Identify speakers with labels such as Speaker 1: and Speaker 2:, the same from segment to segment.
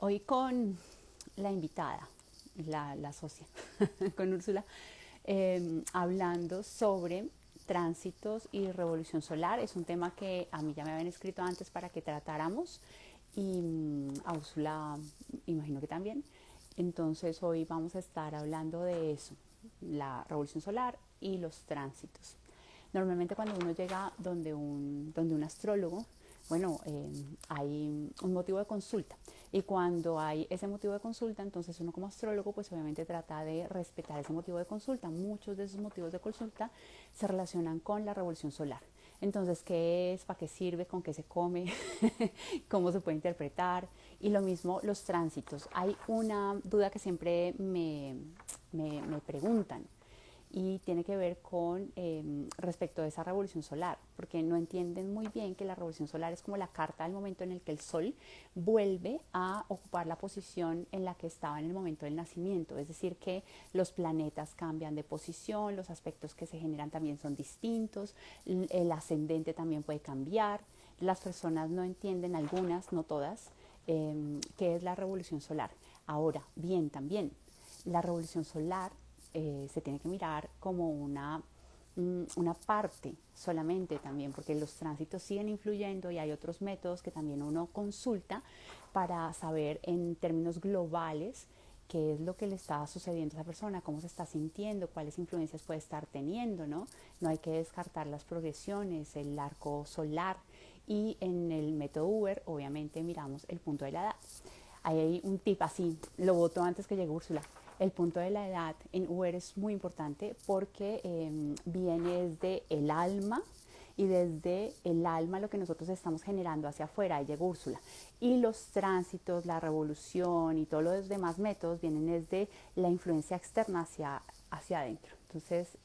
Speaker 1: Hoy con la invitada, la socia, con Úrsula, hablando sobre tránsitos y revolución solar. Es un tema que a mí ya me habían escrito antes para que tratáramos y a Úrsula imagino que también. Entonces hoy vamos a estar hablando de eso, la revolución solar y los tránsitos. Normalmente cuando uno llega donde un astrólogo, bueno, hay un motivo de consulta. Y cuando hay ese motivo de consulta, entonces uno como astrólogo, pues obviamente trata de respetar ese motivo de consulta. Muchos de esos motivos de consulta se relacionan con la revolución solar. Entonces, ¿qué es? ¿Para qué sirve? ¿Con qué se come? ¿Cómo se puede interpretar? Y lo mismo los tránsitos. Hay una duda que siempre me preguntan y tiene que ver con respecto a esa revolución solar, porque no entienden muy bien que la revolución solar es como la carta del momento en el que el Sol vuelve a ocupar la posición en la que estaba en el momento del nacimiento, es decir, que los planetas cambian de posición, los aspectos que se generan también son distintos, el ascendente también puede cambiar, las personas no entienden, algunas, no todas, qué es la revolución solar. Ahora, bien, también, la revolución solar se tiene que mirar como una parte solamente también, porque los tránsitos siguen influyendo y hay otros métodos que también uno consulta para saber en términos globales qué es lo que le está sucediendo a esa persona, cómo se está sintiendo, cuáles influencias puede estar teniendo, ¿no? No hay que descartar las progresiones, el arco solar y en el método Uber obviamente miramos el punto de la edad. Ahí hay un tip así, lo boto antes que llegue Úrsula. El punto de la edad en Uber es muy importante porque viene desde el alma y desde el alma lo que nosotros estamos generando hacia afuera, ahí llega Úrsula. Y los tránsitos, la revolución y todos los demás métodos vienen desde la influencia externa hacia adentro. Entonces,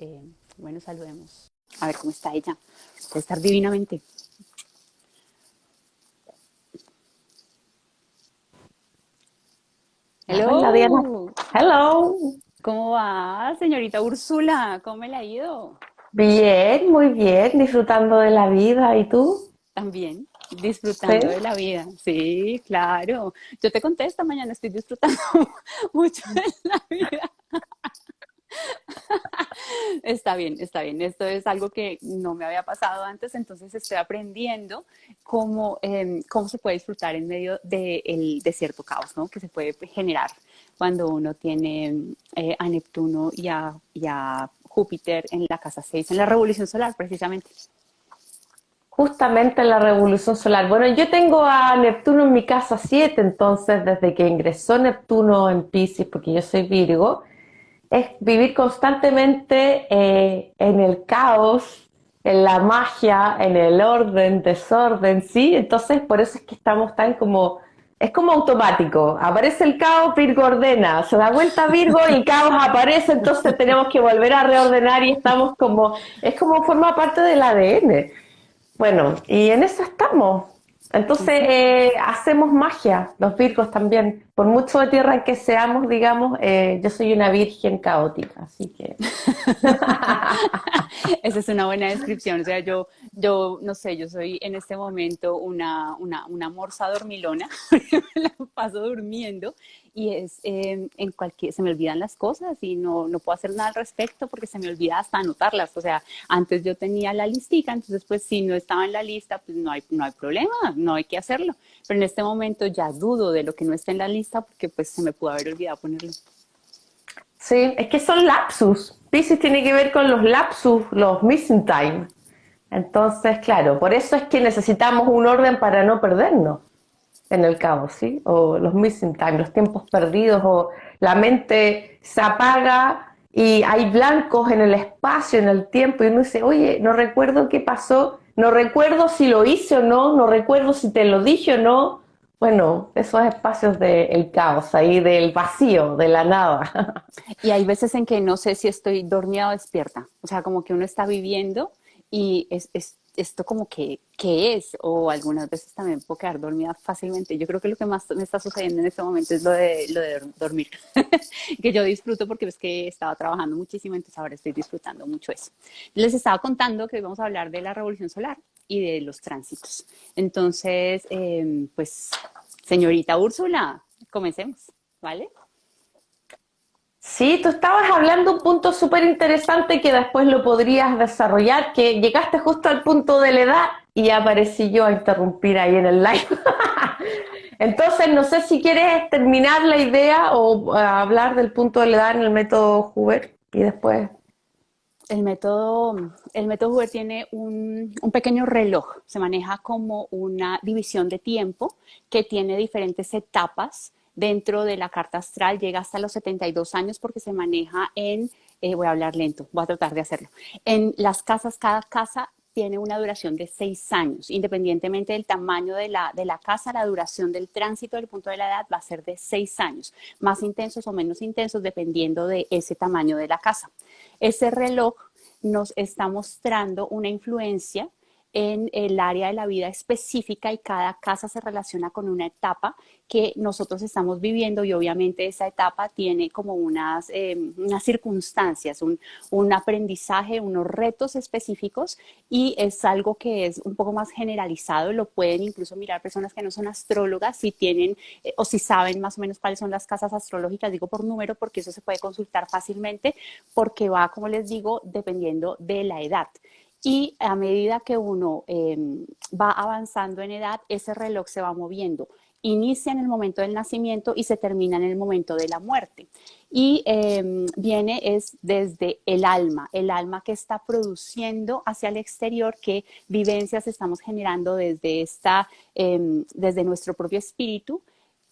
Speaker 1: bueno, saludemos. A ver cómo está ella. Debe estar divinamente.
Speaker 2: Hola Diana.
Speaker 1: Hello.
Speaker 2: Hello.
Speaker 1: ¿Cómo va, señorita Úrsula? ¿Cómo me la ha ido?
Speaker 2: Bien, muy bien, disfrutando de la vida. ¿Y tú?
Speaker 1: También
Speaker 2: Sí.
Speaker 1: disfrutando de la vida. Sí, claro. Yo te conté esta mañana, estoy disfrutando mucho de la vida. Está bien, está bien. Esto es algo que no me había pasado antes, entonces estoy aprendiendo cómo se puede disfrutar en medio de cierto caos, ¿no? Que se puede generar cuando uno tiene a Neptuno y a Júpiter en la casa 6 en la revolución solar, precisamente.
Speaker 2: Justamente en la revolución solar. Bueno, yo tengo a Neptuno en mi casa 7, entonces desde que ingresó Neptuno en Piscis, porque yo soy Virgo, es vivir constantemente en el caos, en la magia, en el orden, desorden, ¿sí? Entonces, por eso es que estamos tan como, es como automático. Aparece el caos, Virgo ordena, se da vuelta Virgo y el caos aparece, entonces tenemos que volver a reordenar y estamos como, es como forma parte del ADN. Bueno, y en eso estamos. Entonces
Speaker 1: Exacto.
Speaker 2: hacemos magia, los virgos también. Por mucho de tierra que seamos, digamos, yo soy una virgen caótica, así que
Speaker 1: Esa es una buena descripción. O sea, yo no sé, yo soy en este momento una morsa dormilona, me la paso durmiendo y en cualquier, se me olvidan las cosas y no puedo hacer nada al respecto porque se me olvida hasta anotarlas. O sea, antes yo tenía la listica, entonces pues si no estaba en la lista, pues no hay problema, no hay que hacerlo. Pero en este momento ya dudo de lo que no está en la lista porque pues se me pudo haber olvidado ponerlo.
Speaker 2: sí, es que son lapsus. Pisces tiene que ver con los lapsus, los missing time. Entonces, claro, por eso es que necesitamos un orden para no perdernos en el caos, ¿sí? O los missing time, los tiempos perdidos, o la mente se apaga y hay blancos en el espacio, en el tiempo, y uno dice, oye, no recuerdo qué pasó, no recuerdo si lo hice o no, no recuerdo si te lo dije o no. Bueno, esos espacios del caos, ahí del vacío, de la nada.
Speaker 1: Y hay veces en que no sé si estoy dormida o despierta. O sea, como que uno está viviendo y es esto como que, ¿qué es? O algunas veces también puedo quedar dormida fácilmente. Yo creo que lo que más me está sucediendo en este momento es lo de dormir, que yo disfruto porque es que estaba trabajando muchísimo, entonces ahora estoy disfrutando mucho eso. Les estaba contando que hoy vamos a hablar de la revolución solar y de los tránsitos. Entonces, pues, señorita Úrsula, comencemos, ¿vale?
Speaker 2: Sí, tú estabas hablando un punto súper interesante que después lo podrías desarrollar, que llegaste justo al punto de la edad y aparecí yo a interrumpir ahí en el live. Entonces, no sé si quieres terminar la idea o hablar del punto de la edad en el método Hoover y después.
Speaker 1: El método Hoover tiene un pequeño reloj, se maneja como una división de tiempo que tiene diferentes etapas dentro de la carta astral, llega hasta los 72 años porque se maneja voy a hablar lento, voy a tratar de hacerlo, en las casas, cada casa tiene una duración de 6 años, independientemente del tamaño de la casa, la duración del tránsito del punto de la edad va a ser de 6 años, más intensos o menos intensos dependiendo de ese tamaño de la casa. Ese reloj nos está mostrando una influencia en el área de la vida específica y cada casa se relaciona con una etapa que nosotros estamos viviendo y obviamente esa etapa tiene como unas circunstancias, un aprendizaje, unos retos específicos y es algo que es un poco más generalizado, lo pueden incluso mirar personas que no son astrólogas si tienen o si saben más o menos cuáles son las casas astrológicas, digo por número porque eso se puede consultar fácilmente porque va, como les digo, dependiendo de la edad. Y a medida que uno va avanzando en edad, ese reloj se va moviendo. Inicia en el momento del nacimiento y se termina en el momento de la muerte. Y viene es desde el alma que está produciendo hacia el exterior, qué vivencias estamos generando desde nuestro propio espíritu,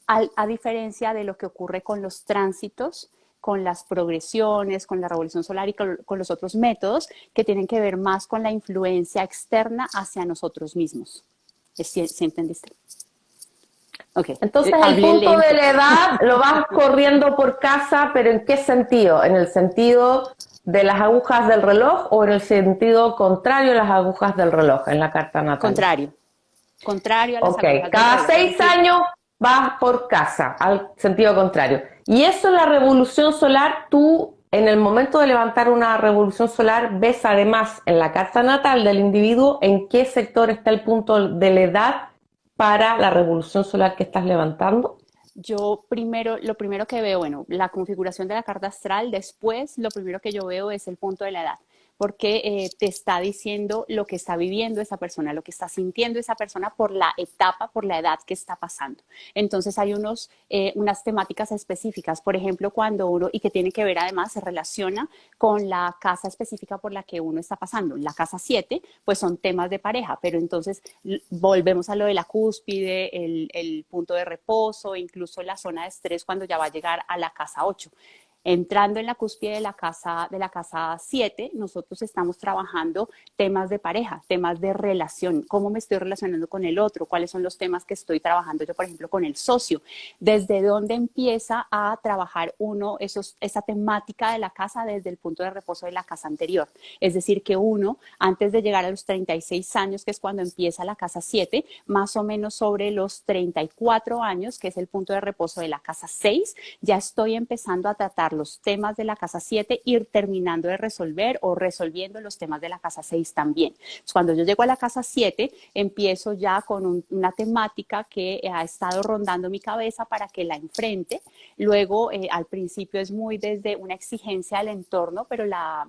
Speaker 1: a diferencia de lo que ocurre con los tránsitos, con las progresiones, con la revolución solar y con los otros métodos que tienen que ver más con la influencia externa hacia nosotros mismos. ¿Sí entendiste? Ok,
Speaker 2: Entonces, el
Speaker 1: hablé
Speaker 2: punto de
Speaker 1: lento.
Speaker 2: la edad lo vas corriendo por casa, pero ¿en qué sentido? ¿En el sentido de las agujas del reloj o en el sentido contrario a las agujas del reloj en la carta natal?
Speaker 1: Contrario. Contrario a las
Speaker 2: Ok,
Speaker 1: agujas del
Speaker 2: cada
Speaker 1: reloj. Es decir,
Speaker 2: años vas por casa, al sentido contrario. Y eso, la revolución solar, tú en el momento de levantar una revolución solar, ves además en la carta natal del individuo en qué sector está el punto de la edad para la revolución solar que estás levantando.
Speaker 1: lo primero que veo, bueno, la configuración de la carta astral, después lo primero que yo veo es el punto de la edad, porque te está diciendo lo que está viviendo esa persona, lo que está sintiendo esa persona por la etapa, por la edad que está pasando. Entonces hay unas temáticas específicas, por ejemplo, cuando uno, y que tiene que ver además, se relaciona con la casa específica por la que uno está pasando. La casa 7, pues son temas de pareja, pero entonces volvemos a lo de la cúspide, el punto de reposo, incluso la zona de estrés cuando ya va a llegar a la casa 8. Entrando en la cúspide de la casa 7, nosotros estamos trabajando temas de pareja, temas de relación, cómo me estoy relacionando con el otro, cuáles son los temas que estoy trabajando yo, por ejemplo, con el socio, desde dónde empieza a trabajar uno esa temática de la casa desde el punto de reposo de la casa anterior. Es decir, que uno, antes de llegar a los 36 años, que es cuando empieza la casa 7, más o menos sobre los 34 años, que es el punto de reposo de la casa 6, ya estoy empezando a tratar los temas de la casa 7, ir terminando de resolver o resolviendo los temas de la casa 6 también. Entonces, cuando yo llego a la casa 7, empiezo ya con una temática que ha estado rondando mi cabeza para que la enfrente. Luego, al principio es muy desde una exigencia al entorno, pero la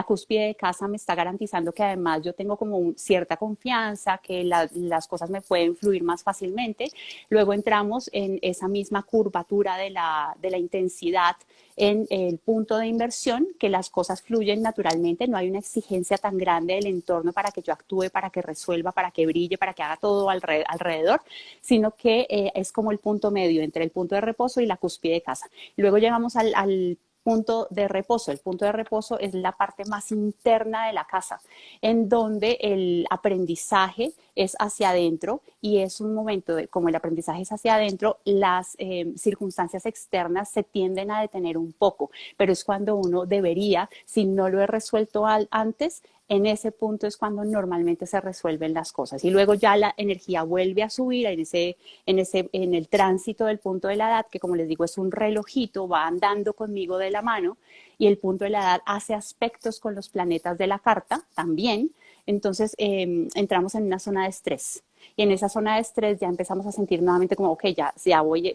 Speaker 1: cúspide de casa me está garantizando que además yo tengo como cierta confianza, que las cosas me pueden fluir más fácilmente. Luego entramos en esa misma curvatura de la intensidad en el punto de inversión, que las cosas fluyen naturalmente, no hay una exigencia tan grande del entorno para que yo actúe, para que resuelva, para que brille, para que haga todo alrededor, sino que es como el punto medio entre el punto de reposo y la cúspide de casa. Luego llegamos al punto de reposo. El punto de reposo es la parte más interna de la casa, en donde el aprendizaje es hacia adentro y es un momento de, como el aprendizaje es hacia adentro, las circunstancias externas se tienden a detener un poco, pero es cuando uno debería, si no lo he resuelto antes, en ese punto es cuando normalmente se resuelven las cosas y luego ya la energía vuelve a subir en el tránsito del punto de la edad, que como les digo es un relojito, va andando conmigo de la mano y el punto de la edad hace aspectos con los planetas de la carta también. Entonces entramos en una zona de estrés. Y en esa zona de estrés ya empezamos a sentir nuevamente como, ok,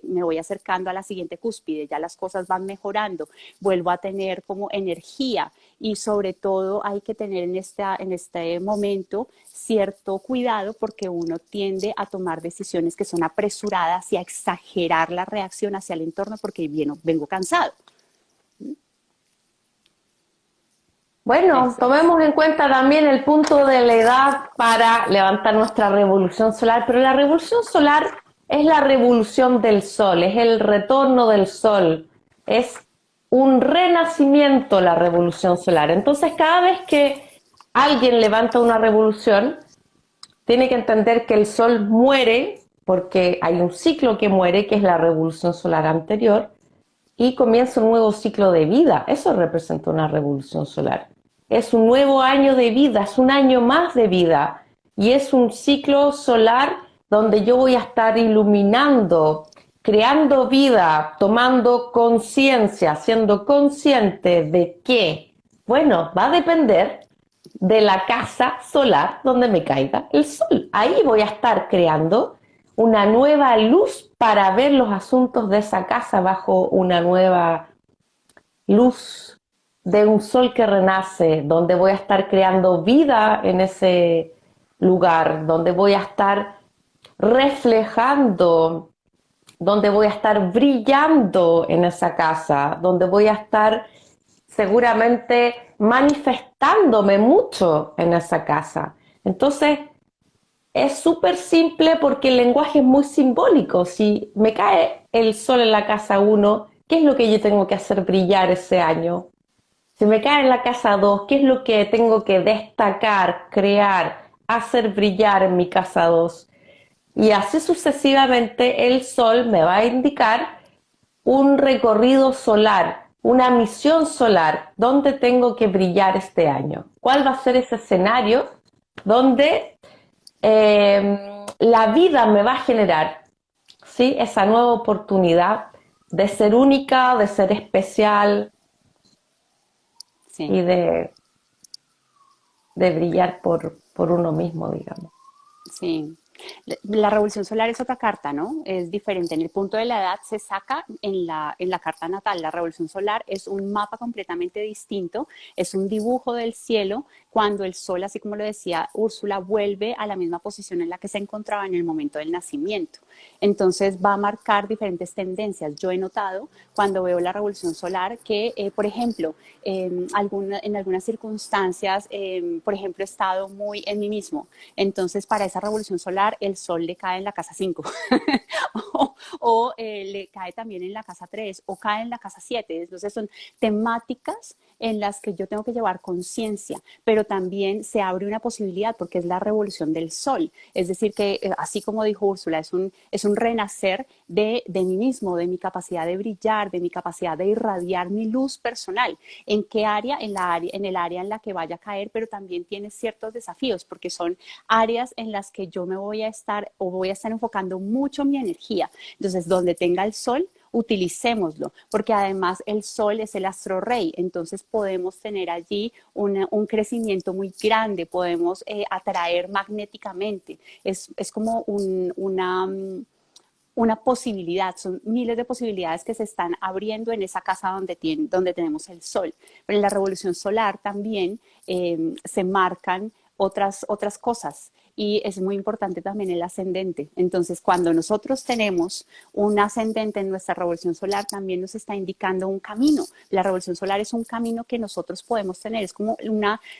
Speaker 1: me voy acercando a la siguiente cúspide, ya las cosas van mejorando, vuelvo a tener como energía y sobre todo hay que tener en este momento cierto cuidado porque uno tiende a tomar decisiones que son apresuradas y a exagerar la reacción hacia el entorno porque vengo cansado.
Speaker 2: Bueno,
Speaker 1: Eso es.
Speaker 2: tomemos en cuenta también el punto de la edad para levantar nuestra revolución solar, pero la revolución solar es la revolución del sol, es el retorno del sol, es un renacimiento la revolución solar. Entonces, cada vez que alguien levanta una revolución, tiene que entender que el sol muere porque hay un ciclo que muere, que es la revolución solar anterior, y comienza un nuevo ciclo de vida. Eso representa una revolución solar. Es un nuevo año de vida, es un año más de vida y es un ciclo solar donde yo voy a estar iluminando, creando vida, tomando conciencia, siendo consciente de que, bueno, va a depender de la casa solar donde me caiga el sol. Ahí voy a estar creando una nueva luz para ver los asuntos de esa casa bajo una nueva luz de un sol que renace, donde voy a estar creando vida en ese lugar, donde voy a estar reflejando, donde voy a estar brillando en esa casa, donde voy a estar seguramente manifestándome mucho en esa casa. Entonces, es súper simple porque el lenguaje es muy simbólico. Si me cae el sol en la casa 1, ¿qué es lo que yo tengo que hacer brillar ese año? Si me cae en la casa 2, ¿qué es lo que tengo que destacar, crear, hacer brillar en mi casa 2? Y así sucesivamente el sol me va a indicar un recorrido solar, una misión solar, donde tengo que brillar este año. ¿Cuál va a ser ese escenario donde la vida me va a generar, ¿sí?, esa nueva oportunidad de ser única, de ser especial
Speaker 1: Sí.
Speaker 2: y de brillar por uno mismo, digamos.
Speaker 1: Sí. La revolución solar es otra carta, ¿no? Es diferente. En el punto de la edad se saca en la carta natal. La revolución solar es un mapa completamente distinto, es un dibujo del cielo cuando el sol, así como lo decía Úrsula, vuelve a la misma posición en la que se encontraba en el momento del nacimiento. Entonces va a marcar diferentes tendencias. Yo he notado cuando veo la revolución solar que, por ejemplo, en algunas circunstancias, por ejemplo, he estado muy en mí mismo. Entonces, para esa revolución solar, el sol le cae en la casa 5 o le cae también en la casa 3 o cae en la casa 7. Entonces, son temáticas en las que yo tengo que llevar conciencia, pero también se abre una posibilidad porque es la revolución del sol. Es decir, que así como dijo Úrsula, es un renacer de mí mismo, de mi capacidad de brillar, de mi capacidad de irradiar mi luz personal. ¿En qué área? En el área en la que vaya a caer, pero también tiene ciertos desafíos porque son áreas en las que yo me voy a estar o voy a estar enfocando mucho mi energía. Entonces, donde tenga el sol, utilicémoslo, porque además el sol es el astro rey, entonces podemos tener allí un crecimiento muy grande, podemos atraer magnéticamente, es como una posibilidad, son miles de posibilidades que se están abriendo en esa casa donde tenemos el sol. Pero en la revolución solar también se marcan otras cosas y es muy importante también el ascendente. Entonces, cuando nosotros tenemos un ascendente en nuestra revolución solar, también nos está indicando un camino. La revolución solar es un camino que nosotros podemos tener, es como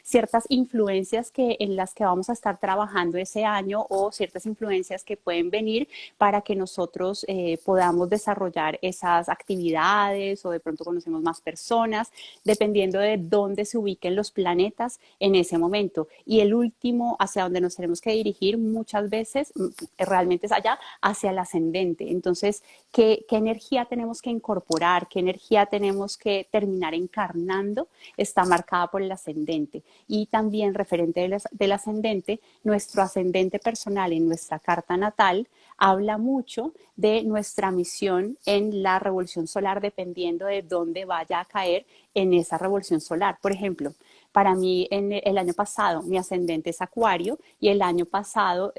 Speaker 1: ciertas influencias en las que vamos a estar trabajando ese año o ciertas influencias que pueden venir para que nosotros podamos desarrollar esas actividades o de pronto conocemos más personas, dependiendo de dónde se ubiquen los planetas en ese momento. Y el último, hacia donde nos tenemos que dirigir muchas veces, realmente es allá, hacia el ascendente. Entonces, ¿qué energía tenemos que incorporar? ¿Qué energía tenemos que terminar encarnando? Está marcada por el ascendente. Y también referente del ascendente, nuestro ascendente personal en nuestra carta natal habla mucho de nuestra misión en la revolución solar dependiendo de dónde vaya a caer en esa revolución solar. Por ejemplo, Para mí, en el año pasado, mi ascendente es Acuario y el año pasado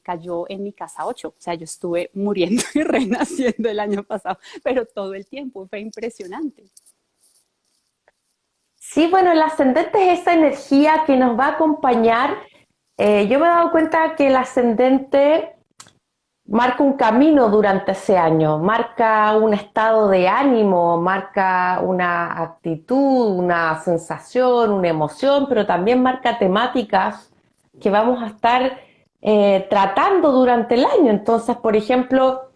Speaker 1: cayó en mi casa 8. O sea, yo estuve muriendo y renaciendo el año pasado, pero todo el tiempo fue impresionante.
Speaker 2: Sí, bueno, el ascendente es esa energía que nos va a acompañar. Yo me he dado cuenta que el ascendente marca un camino durante ese año, marca un estado de ánimo, marca una actitud, una sensación, una emoción, pero también marca temáticas que vamos a estar tratando durante el año. Entonces, por ejemplo,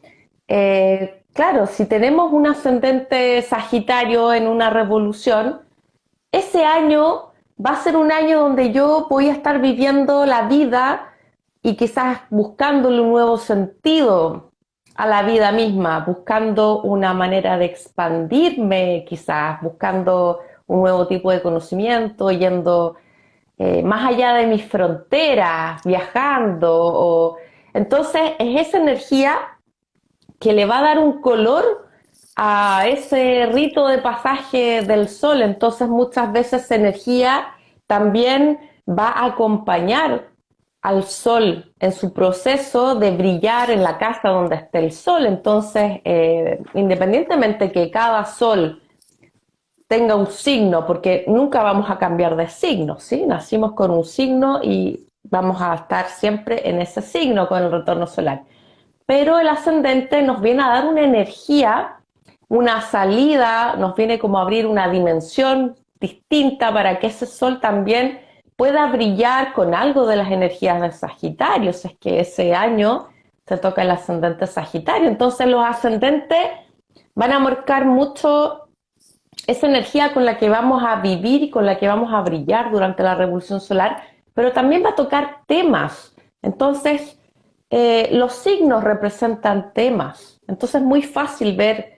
Speaker 2: claro, si tenemos un ascendente Sagitario en una revolución, ese año va a ser un año donde yo voy a estar viviendo la vida y quizás buscándole un nuevo sentido a la vida misma, buscando una manera de expandirme, quizás buscando un nuevo tipo de conocimiento, yendo más allá de mis fronteras, viajando. Entonces es esa energía que le va a dar un color a ese rito de pasaje del sol. Entonces muchas veces esa energía también va a acompañar al sol en su proceso de brillar en la casa donde esté el sol. Entonces, independientemente que cada sol tenga un signo, porque nunca vamos a cambiar de signo, ¿sí? Nacimos con un signo y vamos a estar siempre en ese signo con el retorno solar. Pero el ascendente nos viene a dar una energía, una salida, nos viene como a abrir una dimensión distinta para que ese sol también pueda brillar con algo de las energías de Sagitario. Es que ese año se toca el ascendente Sagitario. Entonces los ascendentes van a marcar mucho esa energía con la que vamos a vivir y con la que vamos a brillar durante la revolución solar, pero también va a tocar temas. Entonces, los signos representan temas. Entonces es muy fácil ver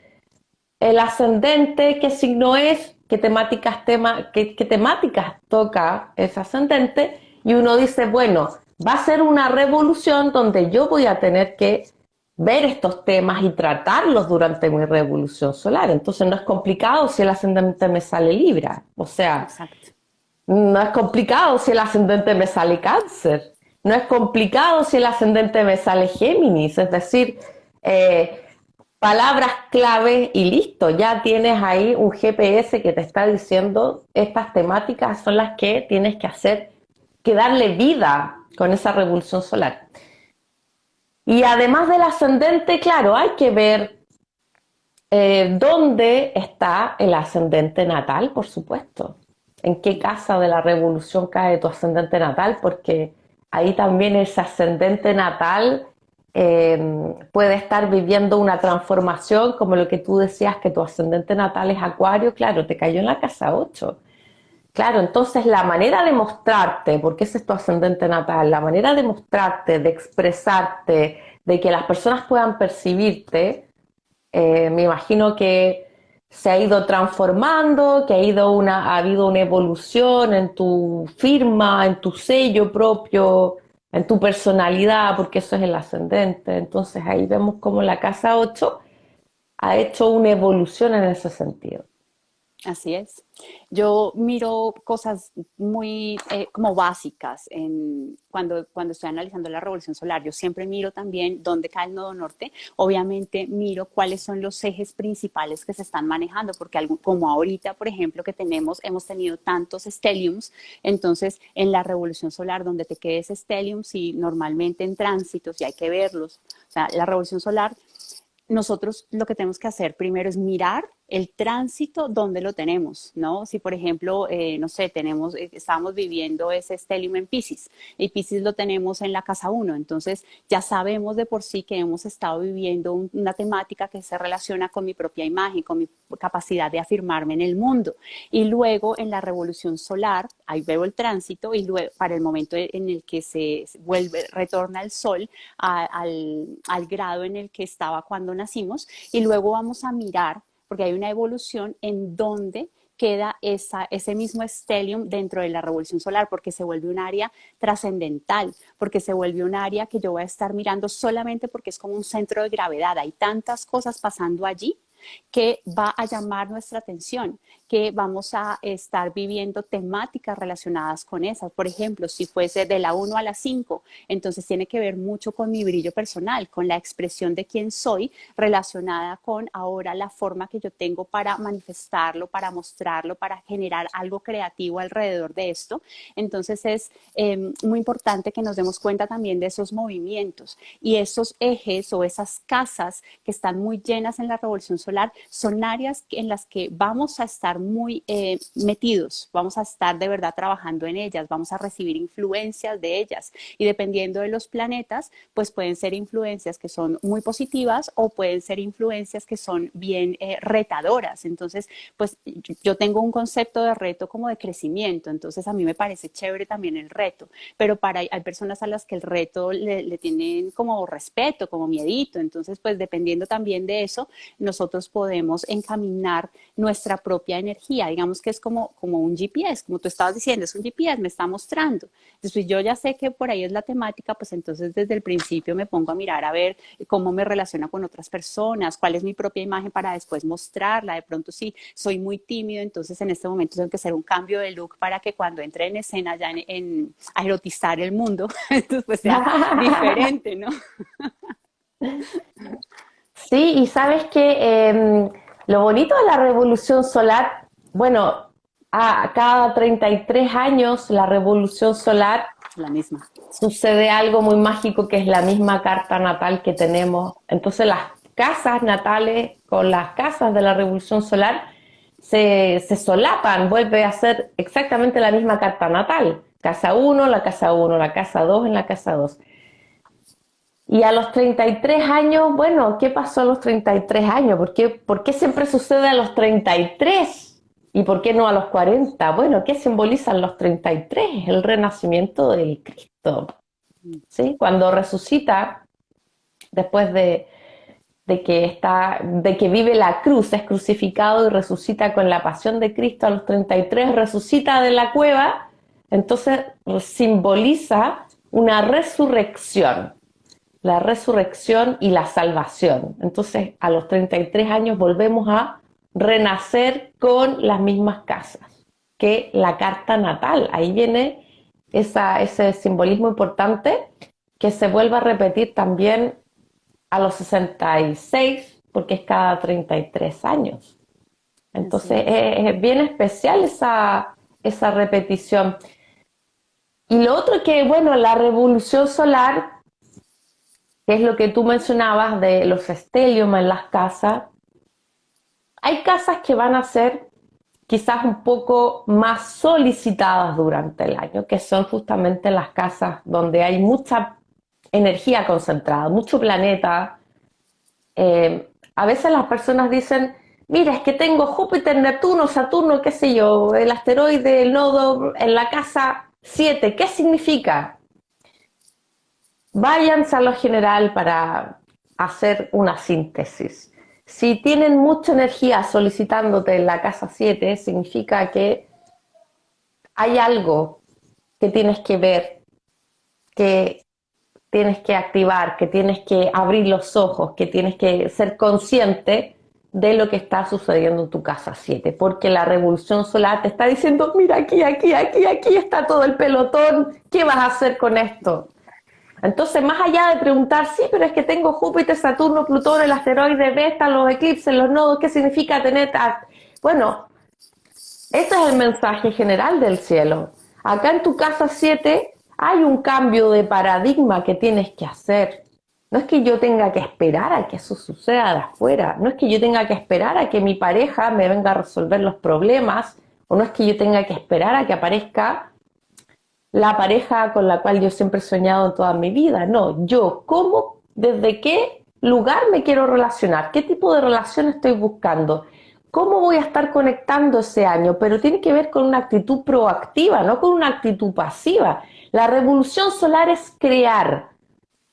Speaker 2: el ascendente, qué signo es, qué temáticas toca ese ascendente, y uno dice, bueno, va a ser una revolución donde yo voy a tener que ver estos temas y tratarlos durante mi revolución solar. Entonces no es complicado si el ascendente me sale Libra, o sea,
Speaker 1: Exacto.
Speaker 2: no es complicado si el ascendente me sale Cáncer, no es complicado si el ascendente me sale Géminis, es decir, eh, palabras clave y listo, ya tienes ahí un GPS que te está diciendo estas temáticas son las que tienes que hacer, que darle vida con esa revolución solar. Y además del ascendente, claro, hay que ver dónde está el ascendente natal, por supuesto. En qué casa de la revolución cae tu ascendente natal, porque ahí también ese ascendente natal puede estar viviendo una transformación, como lo que tú decías, que tu ascendente natal es Acuario, claro, te cayó en la casa 8. Claro, entonces la manera de mostrarte, porque ese es tu ascendente natal, la manera de mostrarte, de expresarte, de que las personas puedan percibirte, me imagino que se ha ido transformando, que ha habido una evolución en tu firma, en tu sello propio, en tu personalidad, porque eso es el ascendente. Entonces ahí vemos cómo la casa 8 ha hecho una evolución en ese sentido.
Speaker 1: Así es. Yo miro cosas muy como básicas cuando estoy analizando la revolución solar. Yo siempre miro también dónde cae el nodo norte. Obviamente miro cuáles son los ejes principales que se están manejando, porque como ahorita, por ejemplo, que hemos tenido tantos stelliums, entonces en la revolución solar donde te quedes stelliums y normalmente en tránsitos y hay que verlos. O sea, la revolución solar nosotros lo que tenemos que hacer primero es mirar el tránsito donde lo tenemos, ¿no? Si, por ejemplo, no sé, estamos viviendo ese stellium en Piscis y Piscis lo tenemos en la casa 1, entonces ya sabemos de por sí que hemos estado viviendo una temática que se relaciona con mi propia imagen, con mi capacidad de afirmarme en el mundo. Y luego en la revolución solar, ahí veo el tránsito y luego para el momento en el que retorna el sol al grado en el que estaba cuando nacimos y luego vamos a mirar porque hay una evolución en donde queda ese mismo stellium dentro de la revolución solar, porque se vuelve un área trascendental, porque se vuelve un área que yo voy a estar mirando solamente porque es como un centro de gravedad. Hay tantas cosas pasando allí que va a llamar nuestra atención, que vamos a estar viviendo temáticas relacionadas con esas. Por ejemplo, si fuese de la 1 a la 5, entonces tiene que ver mucho con mi brillo personal, con la expresión de quién soy, relacionada con ahora la forma que yo tengo para manifestarlo, para mostrarlo, para generar algo creativo alrededor de esto. Entonces es muy importante que nos demos cuenta también de esos movimientos y esos ejes o esas casas que están muy llenas en la revolución solar son áreas en las que vamos a estar muy metidos, vamos a estar de verdad trabajando en ellas, vamos a recibir influencias de ellas y dependiendo de los planetas, pues pueden ser influencias que son muy positivas o pueden ser influencias que son bien retadoras. Entonces, pues yo tengo un concepto de reto como de crecimiento, entonces a mí me parece chévere también el reto, pero hay personas a las que el reto le tienen como respeto, como miedito, entonces pues dependiendo también de eso, nosotros podemos encaminar nuestra propia energía, digamos que es como un GPS, como tú estabas diciendo, es un GPS, me está mostrando. Entonces yo ya sé que por ahí es la temática, pues entonces desde el principio me pongo a mirar a ver cómo me relaciona con otras personas, cuál es mi propia imagen para después mostrarla. De pronto si soy muy tímido, entonces en este momento tengo que hacer un cambio de look para que cuando entre en escena ya a erotizar el mundo, entonces pues sea diferente, ¿no?
Speaker 2: Sí, y sabes que lo bonito de la revolución solar, bueno, a cada 33 años la revolución solar
Speaker 1: La misma.
Speaker 2: sucede algo muy mágico que es la misma carta natal que tenemos. Entonces las casas natales con las casas de la revolución solar se solapan, vuelve a ser exactamente la misma carta natal. Casa uno, la casa uno, la casa 2 en la casa 2. Y a los 33 años, bueno, ¿qué pasó a los 33 años? ¿Por qué siempre sucede a los 33? ¿Y por qué no a los 40? Bueno, ¿qué simbolizan los 33? El renacimiento del Cristo. ¿Sí? Cuando resucita, después de que vive la cruz, es crucificado y resucita con la pasión de Cristo a los 33, resucita de la cueva, entonces simboliza una resurrección, la resurrección y la salvación. Entonces, a los 33 años volvemos a renacer con las mismas casas que la carta natal. Ahí viene ese simbolismo importante que se vuelve a repetir también a los 66, porque es cada 33 años. Entonces, es bien especial esa repetición. Y lo otro que, bueno, la revolución solar, que es lo que tú mencionabas de los estelios en las casas, hay casas que van a ser quizás un poco más solicitadas durante el año, que son justamente las casas donde hay mucha energía concentrada, mucho planeta. A veces las personas dicen, mira, es que tengo Júpiter, Neptuno, Saturno, qué sé yo, el asteroide, el nodo en la casa 7. ¿Qué significa? Váyanse a lo general para hacer una síntesis. Si tienen mucha energía solicitándote en la casa 7, significa que hay algo que tienes que ver, que tienes que activar, que tienes que abrir los ojos, que tienes que ser consciente de lo que está sucediendo en tu casa 7, porque la revolución solar te está diciendo, mira, aquí está todo el pelotón, ¿qué vas a hacer con esto? Entonces, más allá de preguntar, sí, pero es que tengo Júpiter, Saturno, Plutón, el asteroide Vesta, los eclipses, los nodos, ¿qué significa tener? Bueno, ese es el mensaje general del cielo. Acá en tu casa 7 hay un cambio de paradigma que tienes que hacer. No es que yo tenga que esperar a que eso suceda de afuera, no es que yo tenga que esperar a que mi pareja me venga a resolver los problemas, o no es que yo tenga que esperar a que aparezca la pareja con la cual yo siempre he soñado en toda mi vida. No, yo, ¿cómo, desde qué lugar me quiero relacionar? ¿Qué tipo de relación estoy buscando? ¿Cómo voy a estar conectando ese año? Pero tiene que ver con una actitud proactiva, no con una actitud pasiva. La revolución solar es crear.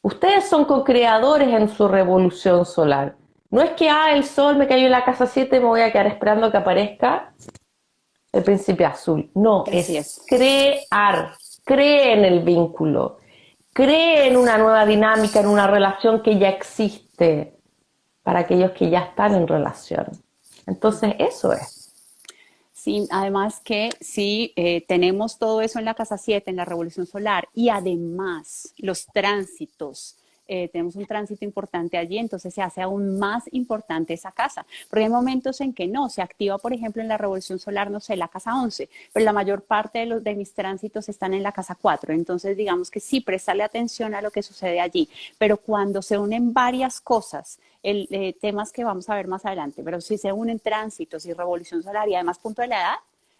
Speaker 2: Ustedes son co-creadores en su revolución solar. No es que, el sol me cayó en la casa 7, me voy a quedar esperando que aparezca el príncipe azul. No, es crear. Cree en el vínculo, cree en una nueva dinámica, en una relación que ya existe para aquellos que ya están en relación. Entonces, eso es.
Speaker 1: Sí, además que si tenemos todo eso en la casa 7 en la revolución solar, y además los tránsitos, tenemos un tránsito importante allí, entonces se hace aún más importante esa casa, porque hay momentos en que no, se activa, por ejemplo, en la revolución solar, no sé, la casa 11, pero la mayor parte de mis tránsitos están en la casa 4, entonces digamos que sí, prestarle atención a lo que sucede allí, pero cuando se unen varias cosas, temas que vamos a ver más adelante, pero si se unen tránsitos y revolución solar y además punto de la edad,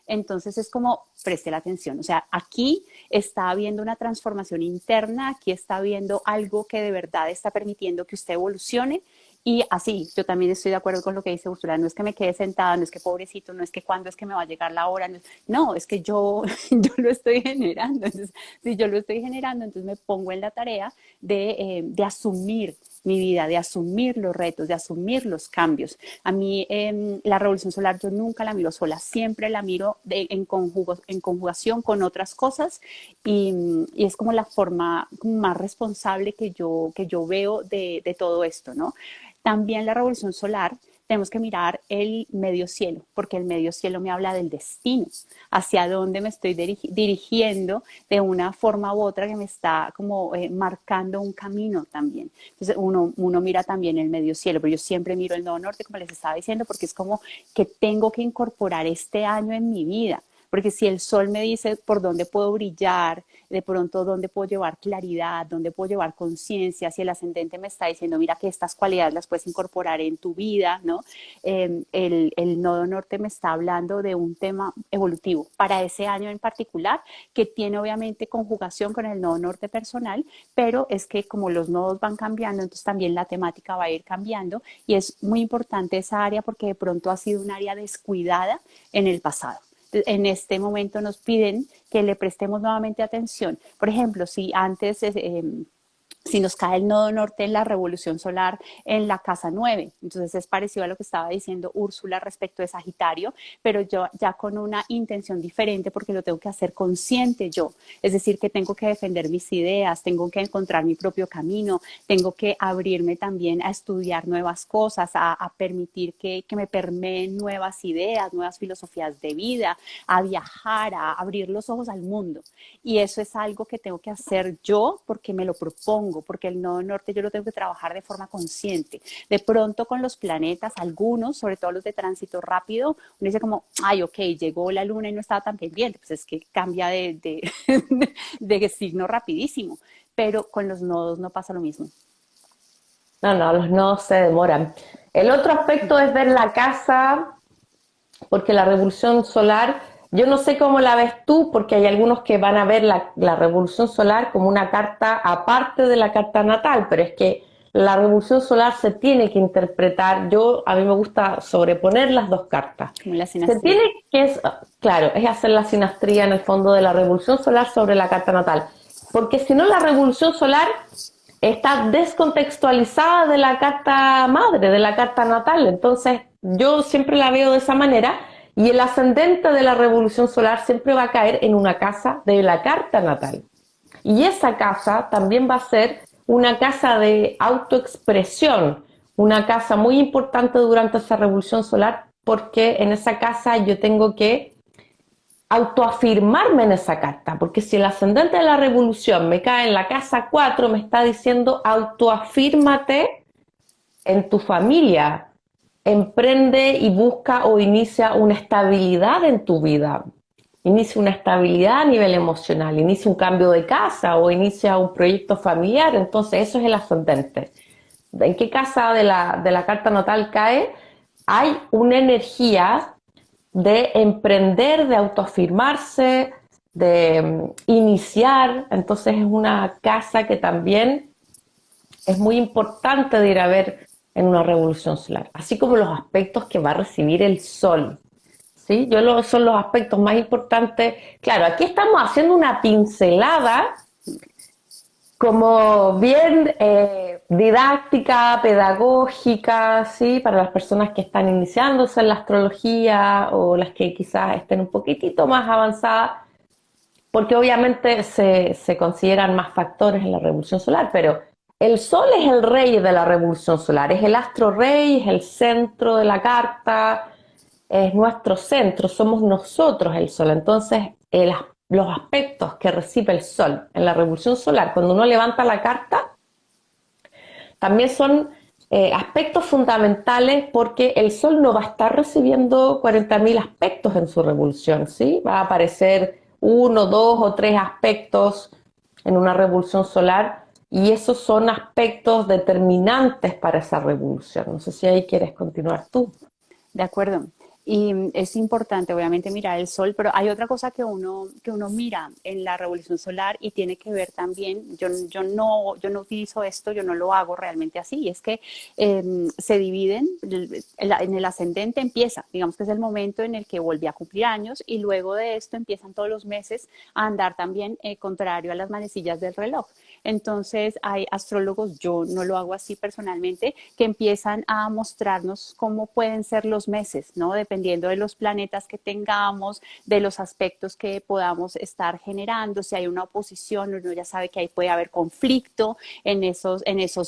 Speaker 1: entonces es como preste la atención. O sea, aquí está habiendo una transformación interna, aquí está habiendo algo que de verdad está permitiendo que usted evolucione. Y así, yo también estoy de acuerdo con lo que dice Úrsula, no es que me quede sentada, no es que pobrecito, no es que cuándo es que me va a llegar la hora, no, es que yo, yo lo estoy generando. Entonces, si yo lo estoy generando, entonces me pongo en la tarea de asumir mi vida, de asumir los retos, de asumir los cambios. A mí la revolución solar yo nunca la miro sola, siempre la miro en conjugación con otras cosas y es como la forma más responsable que yo veo de todo esto, ¿no? También la revolución solar tenemos que mirar el medio cielo, porque el medio cielo me habla del destino, hacia dónde me estoy dirigiendo de una forma u otra que me está como marcando un camino también. Entonces uno mira también el medio cielo, pero yo siempre miro el nodo norte, como les estaba diciendo, porque es como que tengo que incorporar este año en mi vida. Porque si el sol me dice por dónde puedo brillar, de pronto dónde puedo llevar claridad, dónde puedo llevar conciencia, si el ascendente me está diciendo, mira que estas cualidades las puedes incorporar en tu vida, ¿no? El nodo norte me está hablando de un tema evolutivo para ese año en particular, que tiene obviamente conjugación con el nodo norte personal, pero es que como los nodos van cambiando, entonces también la temática va a ir cambiando y es muy importante esa área porque de pronto ha sido un área descuidada en el pasado. En este momento nos piden que le prestemos nuevamente atención. Por ejemplo, si antes si nos cae el nodo norte en la revolución solar en la casa 9. Entonces es parecido a lo que estaba diciendo Úrsula respecto de Sagitario, pero yo ya con una intención diferente porque lo tengo que hacer consciente yo. Es decir, que tengo que defender mis ideas, tengo que encontrar mi propio camino, tengo que abrirme también a estudiar nuevas cosas, a permitir que me permeen nuevas ideas, nuevas filosofías de vida, a viajar, a abrir los ojos al mundo. Y eso es algo que tengo que hacer yo porque me lo propongo, porque el nodo norte yo lo tengo que trabajar de forma consciente. De pronto con los planetas, algunos, sobre todo los de tránsito rápido, uno dice como, ay, ok, llegó la luna y no estaba tan pendiente, pues es que cambia de signo rapidísimo, pero con los nodos no pasa lo mismo.
Speaker 2: No, no, los nodos se demoran. El otro aspecto es ver la casa, porque la revolución solar, yo no sé cómo la ves tú, porque hay algunos que van a ver la revolución solar como una carta aparte de la carta natal, pero es que la revolución solar se tiene que interpretar, a mí me gusta sobreponer las dos cartas.
Speaker 1: Como la
Speaker 2: Se
Speaker 1: sinastría.
Speaker 2: tiene que, claro, es hacer la sinastría en el fondo de la revolución solar sobre la carta natal, porque si no la revolución solar está descontextualizada de la carta madre, de la carta natal. Entonces, yo siempre la veo de esa manera y el ascendente de la revolución solar siempre va a caer en una casa de la carta natal. Y esa casa también va a ser una casa de autoexpresión, una casa muy importante durante esa revolución solar porque en esa casa yo tengo que autoafirmarme en esa carta, porque si el ascendente de la revolución me cae en la casa 4, me está diciendo autoafírmate en tu familia, emprende y busca o inicia una estabilidad en tu vida, inicia una estabilidad a nivel emocional, inicia un cambio de casa o inicia un proyecto familiar. Entonces eso es el ascendente. ¿En qué casa de la carta natal cae? Hay una energía de emprender, de autoafirmarse, de iniciar. Entonces es una casa que también es muy importante de ir a ver en una revolución solar, así como los aspectos que va a recibir el sol. ¿Sí? Son los aspectos más importantes. Claro, aquí estamos haciendo una pincelada como bien didáctica, pedagógica, ¿sí? Para las personas que están iniciándose en la astrología o las que quizás estén un poquitito más avanzadas, porque obviamente se consideran más factores en la revolución solar, pero el Sol es el rey de la revolución solar, es el astro rey, es el centro de la carta, es nuestro centro, somos nosotros el Sol. Entonces, los aspectos que recibe el Sol en la revolución solar, cuando uno levanta la carta, también son aspectos fundamentales porque el Sol no va a estar recibiendo 40.000 aspectos en su revolución, ¿sí? Va a aparecer uno, dos o tres aspectos en una revolución solar y esos son aspectos determinantes para esa revolución. No sé si ahí quieres continuar tú.
Speaker 1: De acuerdo. Y es importante, obviamente, mirar el sol, pero hay otra cosa que uno mira en la revolución solar y tiene que ver también, yo no utilizo esto, yo no lo hago realmente así, y es que se dividen, en el ascendente empieza, digamos que es el momento en el que volví a cumplir años y luego de esto empiezan todos los meses a andar también contrario a las manecillas del reloj. Entonces hay astrólogos, yo no lo hago así personalmente, que empiezan a mostrarnos cómo pueden ser los meses, ¿no? Dependiendo de los planetas que tengamos, de los aspectos que podamos estar generando, si hay una oposición, uno ya sabe que ahí puede haber conflicto en esos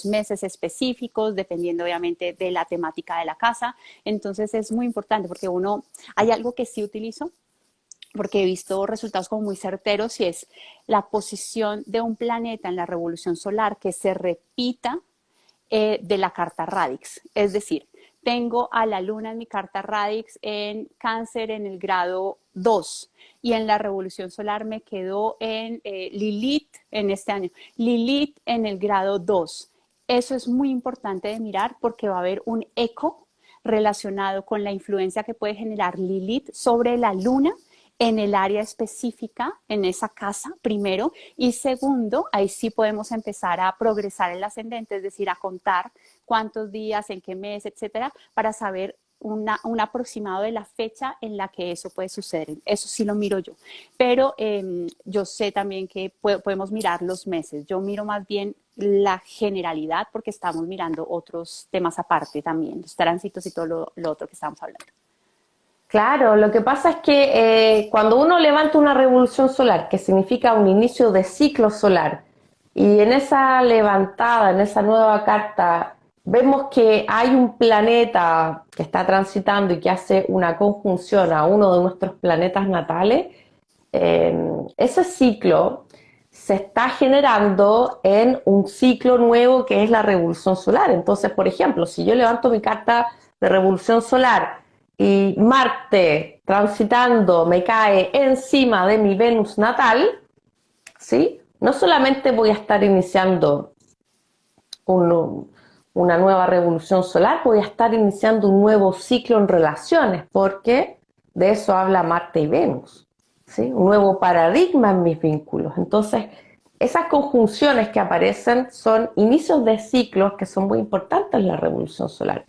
Speaker 1: meses específicos, dependiendo obviamente de la temática de la casa. Entonces es muy importante porque hay algo que sí utilizo, porque he visto resultados como muy certeros y es la posición de un planeta en la revolución solar que se repita de la carta Radix. Es decir, tengo a la luna en mi carta Radix en Cáncer en el grado 2 y en la revolución solar me quedó en Lilith en este año, Lilith en el grado 2. Eso es muy importante de mirar porque va a haber un eco relacionado con la influencia que puede generar Lilith sobre la luna en el área específica, en esa casa, primero, y segundo, ahí sí podemos empezar a progresar el ascendente, es decir, a contar cuántos días, en qué mes, etcétera, para saber un aproximado de la fecha en la que eso puede suceder. Eso sí lo miro yo. Pero yo sé también que podemos mirar los meses. Yo miro más bien la generalidad porque estamos mirando otros temas aparte también, los tránsitos y todo lo otro que estamos hablando.
Speaker 2: Claro, lo que pasa es que cuando uno levanta una revolución solar, que significa un inicio de ciclo solar, y en esa levantada, en esa nueva carta, vemos que hay un planeta que está transitando y que hace una conjunción a uno de nuestros planetas natales, ese ciclo se está generando en un ciclo nuevo que es la revolución solar. Entonces, por ejemplo, si yo levanto mi carta de revolución solar y Marte transitando me cae encima de mi Venus natal, ¿sí? No solamente voy a estar iniciando una nueva revolución solar, voy a estar iniciando un nuevo ciclo en relaciones, porque de eso habla Marte y Venus, ¿sí? Un nuevo paradigma en mis vínculos. Entonces, esas conjunciones que aparecen son inicios de ciclos que son muy importantes en la revolución solar.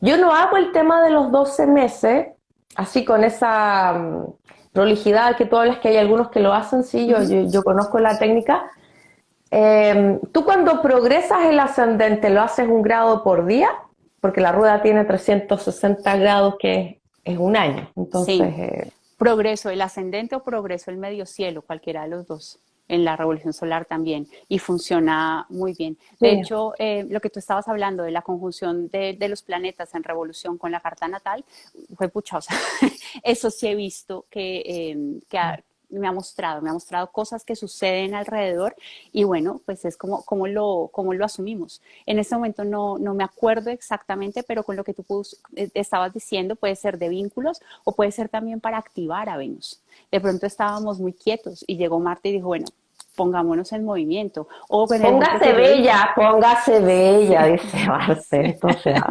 Speaker 2: Yo no hago el tema de los 12 meses, así con esa prolijidad que tú hablas, que hay algunos que lo hacen, sí, yo conozco la técnica. Tú cuando progresas el ascendente, ¿lo haces un grado por día? Porque la rueda tiene 360 grados, que es un año. Entonces,
Speaker 1: sí, progreso el ascendente o progreso el medio cielo, cualquiera de los dos en la revolución solar también y funciona muy bien. De
Speaker 2: sí.
Speaker 1: hecho, lo que tú estabas hablando de la conjunción de los planetas en revolución con la carta natal, fue pucha, o sea, eso sí he visto me ha mostrado cosas que suceden alrededor y bueno, pues es como lo asumimos. En este momento no me acuerdo exactamente, pero con lo que tú estabas diciendo puede ser de vínculos o puede ser también para activar a Venus. De pronto estábamos muy quietos y llegó Marte y dijo, bueno, pongámonos en movimiento. O con el ejemplo que yo di,
Speaker 2: Póngase bella,
Speaker 1: sí,
Speaker 2: dice Marte.
Speaker 1: sí.
Speaker 2: Entonces,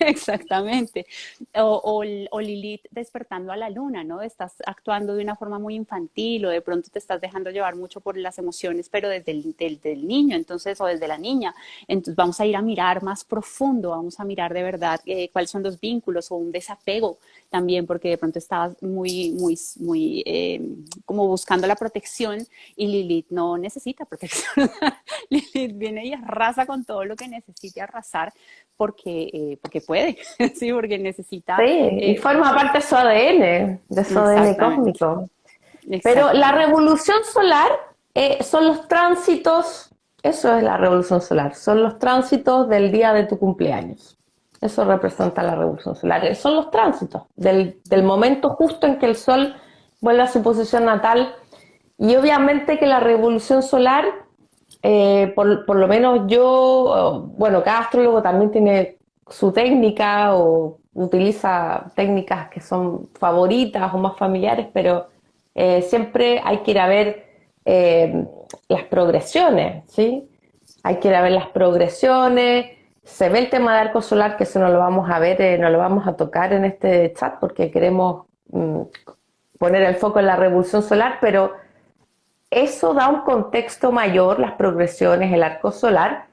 Speaker 1: Exactamente. O Lilith despertando a la luna, ¿no? Estás actuando de una forma muy infantil o de pronto te estás dejando llevar mucho por las emociones, pero desde del niño, entonces, o desde la niña. Entonces vamos a ir a mirar más profundo, vamos a mirar de verdad cuáles son los vínculos o un desapego también, porque de pronto estabas muy como buscando la protección y Lilith no necesita protección. Lilith viene y arrasa con todo lo que necesite arrasar porque puede, sí, porque necesita.
Speaker 2: sí, y forma parte de su ADN, de su ADN
Speaker 1: Exactamente,
Speaker 2: cósmico. Pero la
Speaker 1: exactamente.
Speaker 2: revolución solar son los tránsitos, eso es la revolución solar, son los tránsitos del día de tu cumpleaños. Eso representa la revolución solar. Son los tránsitos del momento justo en que el Sol vuelve a su posición natal. Y obviamente que la revolución solar, por lo menos yo, bueno, cada astrólogo también tiene su técnica o utiliza técnicas que son favoritas o más familiares, pero siempre hay que ir a ver las progresiones, ¿sí? Hay que ir a ver las progresiones. Se ve el tema de arco solar, que eso no lo vamos a ver, no lo vamos a tocar en este chat porque queremos poner el foco en la revolución solar, pero eso da un contexto mayor, las progresiones, el arco solar,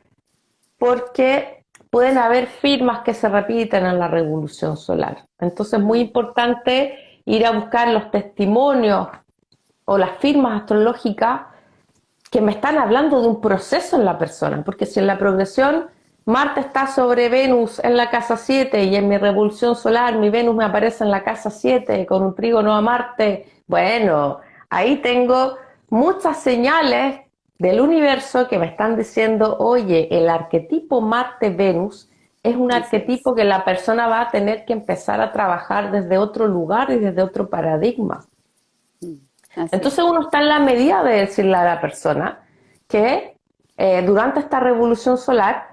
Speaker 2: porque pueden haber firmas que se repiten en la revolución solar. Entonces es muy importante ir a buscar los testimonios o las firmas astrológicas que me están hablando de un proceso en la persona, porque si en la progresión Marte está sobre Venus en la casa 7 y en mi revolución solar mi Venus me aparece en la casa 7 con un trígono a Marte, bueno, ahí tengo muchas señales del universo que me están diciendo, oye, el arquetipo Marte-Venus es un
Speaker 1: Así es.
Speaker 2: arquetipo que la persona va a tener que empezar a trabajar desde otro lugar y desde otro paradigma.
Speaker 1: Así
Speaker 2: Entonces
Speaker 1: es.
Speaker 2: uno está en la medida de decirle a la persona que durante esta revolución solar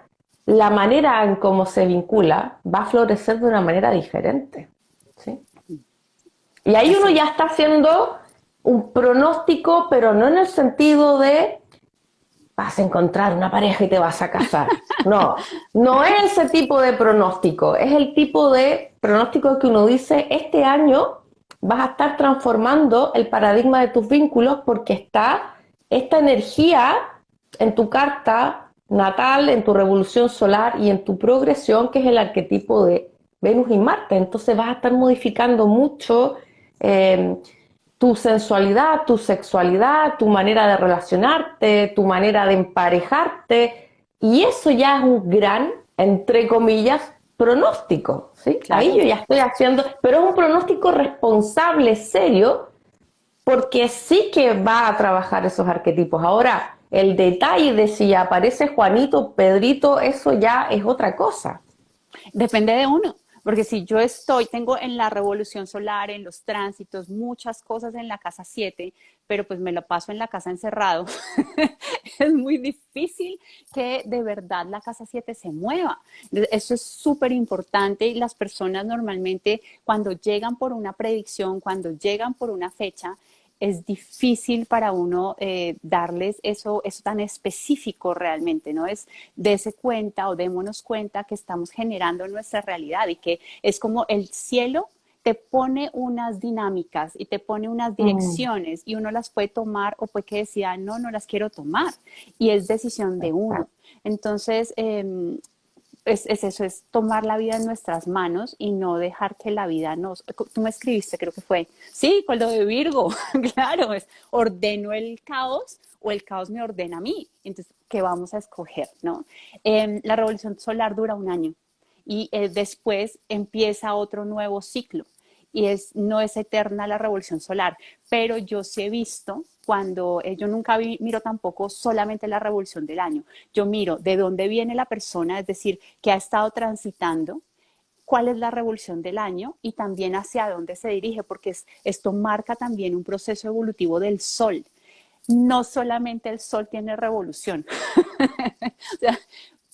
Speaker 2: la manera en cómo se vincula va a florecer de una manera diferente, ¿sí? Y ahí uno
Speaker 1: Así es.
Speaker 2: ya está haciendo un pronóstico, pero no en el sentido de vas a encontrar una pareja y te vas a casar. No, no es ese tipo de pronóstico, es el tipo de pronóstico que uno dice, este año vas a estar transformando el paradigma de tus vínculos porque está esta energía en tu carta natal, en tu revolución solar y en tu progresión, que es el arquetipo de Venus y Marte. Entonces vas a estar modificando mucho eh, tu sensualidad, tu sexualidad, tu manera de relacionarte, tu manera de emparejarte, y eso ya es un gran, entre comillas, pronóstico, ¿sí? Ahí
Speaker 1: Claro.
Speaker 2: yo ya estoy haciendo, pero es un pronóstico responsable, serio, porque sí que va a trabajar esos arquetipos. Ahora, el detalle de si aparece Juanito, Pedrito, eso ya es otra cosa.
Speaker 1: Depende de uno, porque si yo tengo en la revolución solar, en los tránsitos, muchas cosas en la casa 7, pero pues me lo paso en la casa encerrado, es muy difícil que de verdad la casa 7 se mueva. Eso es súper importante y las personas normalmente cuando llegan por una predicción, cuando llegan por una fecha, es difícil para uno darles eso tan específico realmente, ¿no? Es dése cuenta o démonos cuenta que estamos generando nuestra realidad y que es como el cielo te pone unas dinámicas y te pone unas
Speaker 2: Mm,
Speaker 1: direcciones y uno las puede tomar o puede que decida, no, no las quiero tomar. Y es decisión de uno. Entonces, es eso, es tomar la vida en nuestras manos y no dejar que la vida nos... Tú me escribiste, creo que fue, sí, con lo de Virgo, claro, es ordeno el caos o el caos me ordena a mí. Entonces, ¿qué vamos a escoger? ¿No? La revolución solar dura un año y después empieza otro nuevo ciclo y no es eterna la revolución solar, pero yo sí he visto cuando yo nunca miro tampoco solamente la revolución del año, yo miro de dónde viene la persona, es decir, que ha estado transitando, cuál es la revolución del año y también hacia dónde se dirige, porque esto marca también un proceso evolutivo del Sol. No solamente el Sol tiene revolución, o sea,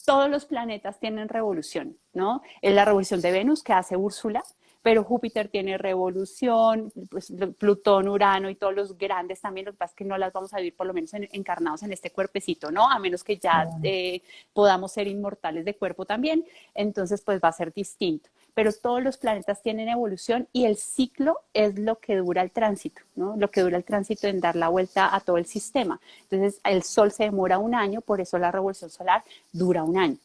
Speaker 1: todos los planetas tienen revolución, ¿no? Es la revolución de Venus que hace Úrsula, pero Júpiter tiene revolución, pues, Plutón, Urano y todos los grandes también, lo que pasa es que no las vamos a vivir por lo menos encarnados en este cuerpecito, ¿no? A menos que ya podamos ser inmortales de cuerpo también, entonces pues va a ser distinto. Pero todos los planetas tienen evolución y el ciclo es lo que dura el tránsito, ¿no? Lo que dura el tránsito en dar la vuelta a todo el sistema. Entonces el Sol se demora un año, por eso la revolución solar dura un año.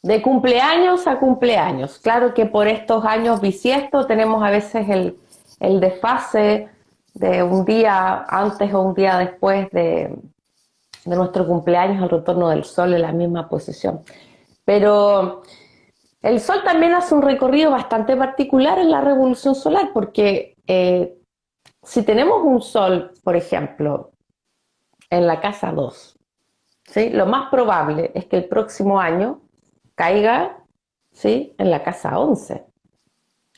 Speaker 2: de cumpleaños a cumpleaños. Claro que por estos años bisiestos tenemos a veces el desfase de un día antes o un día después de nuestro cumpleaños, el retorno del sol en la misma posición. Pero el sol también hace un recorrido bastante particular en la revolución solar, porque si tenemos un sol, por ejemplo, en la casa 2, ¿sí? Lo más probable es que el próximo año caiga ¿sí? En la casa 11,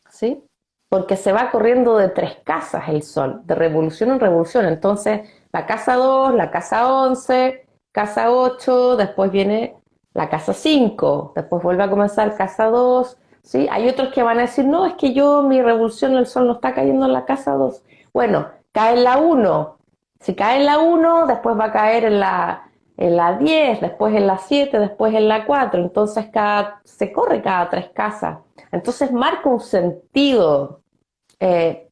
Speaker 2: ¿sí? Porque se va corriendo de 3 casas el Sol, de revolución en revolución. Entonces, la casa 2, la casa 11, casa 8, después viene la casa 5, después vuelve a comenzar casa 2, ¿sí? Hay otros que van a decir, no, es que yo, mi revolución, el Sol no está cayendo en la casa 2. Bueno, cae en la 1. Si cae en la 1, después va a caer en la 10, después en la 7, después en la 4. Entonces se corre cada 3 casas. Entonces marca un sentido eh,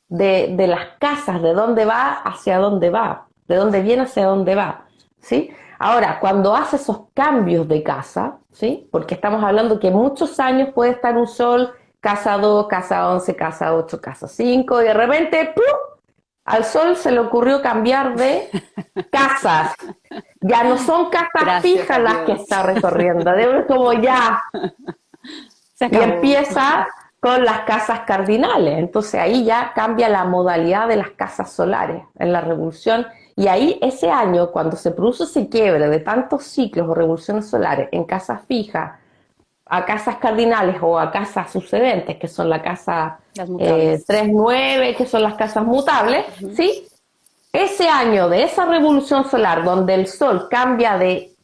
Speaker 2: de las casas, de dónde va hacia dónde va, de dónde viene hacia dónde va, ¿sí? Ahora, cuando hace esos cambios de casa, ¿sí? Porque estamos hablando que muchos años puede estar un Sol, casa 2, casa 11, casa 8, casa 5, y de repente, ¡plum!, al Sol se le ocurrió cambiar de casas. Ya no son casas
Speaker 1: Gracias
Speaker 2: fijas
Speaker 1: a
Speaker 2: las que
Speaker 1: Dios.
Speaker 2: está recorriendo, debe como ya,
Speaker 1: Se
Speaker 2: y
Speaker 1: acabó.
Speaker 2: empieza con las casas cardinales. Entonces ahí ya cambia la modalidad de las casas solares en la revolución. Y ahí ese año, cuando se produce ese quiebre de tantos ciclos o revoluciones solares en casas fijas, a casas cardinales o a casas sucedentes, que son la casa
Speaker 1: Las mutables.
Speaker 2: 3-9, que son las casas mutables, ¿sí? Ese año de esa revolución solar, donde el Sol cambia de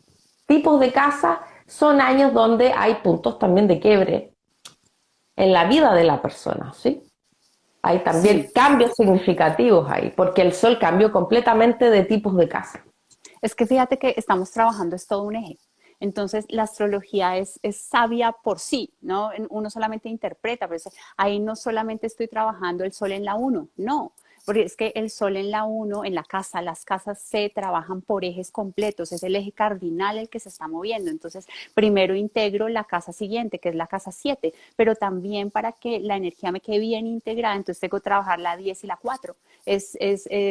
Speaker 2: tipos de casa, son años donde hay puntos también de quiebre en la vida de la persona, ¿sí? Hay también
Speaker 1: Sí,
Speaker 2: cambios significativos ahí, porque el Sol cambió completamente de tipos de casa.
Speaker 1: es que fíjate que estamos trabajando, es todo un eje. Entonces, la astrología es sabia por sí, ¿no? Uno solamente interpreta, pero ahí no solamente estoy trabajando el sol en la uno, no, porque es que el sol en la uno, en la casa, las casas se trabajan por ejes completos, es el eje cardinal el que se está moviendo. Entonces, primero integro la casa siguiente, que es la casa 7, pero también para que la energía me quede bien integrada, entonces tengo que trabajar la 10 y la 4.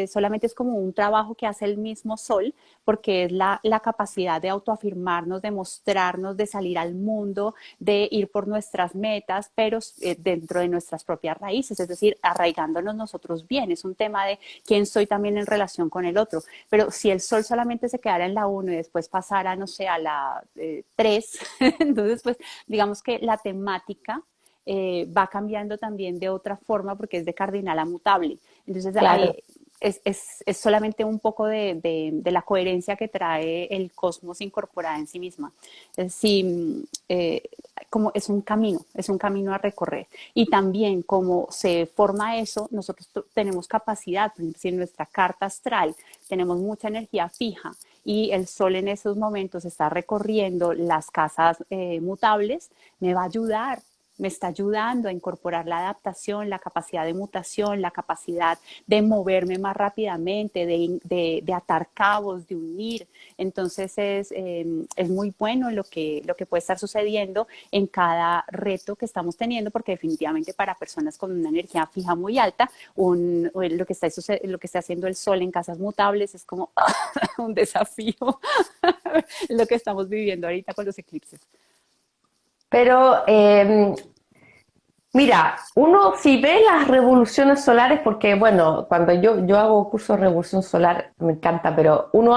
Speaker 1: Solamente es como un trabajo que hace el mismo sol, porque es la capacidad de autoafirmarnos, de mostrarnos, de salir al mundo, de ir por nuestras metas, pero dentro de nuestras propias raíces, es decir, arraigándonos nosotros bien. Es un tema de quién soy también en relación con el otro. Pero si el sol solamente se quedara en la 1 y después pasara, no sé, a la 3, entonces pues digamos que la temática va cambiando también de otra forma porque es de cardinal a mutable. Entonces
Speaker 2: Claro.
Speaker 1: ahí es solamente un poco de la coherencia que trae el cosmos incorporada en sí misma. Sí, como es un camino a recorrer. Y también como se forma eso, nosotros tenemos capacidad, por ejemplo, si en nuestra carta astral tenemos mucha energía fija y el sol en esos momentos está recorriendo las casas mutables, me va a ayudar, me está ayudando a incorporar la adaptación, la capacidad de mutación, la capacidad de moverme más rápidamente, de atar cabos, de unir. Entonces es muy bueno lo que puede estar sucediendo en cada reto que estamos teniendo, porque definitivamente para personas con una energía fija muy alta, lo que está haciendo el sol en casas mutables es como un desafío lo que estamos viviendo ahorita con los eclipses.
Speaker 2: Pero mira, uno si ve las revoluciones solares, porque bueno, cuando yo hago cursos de revolución solar, me encanta, pero uno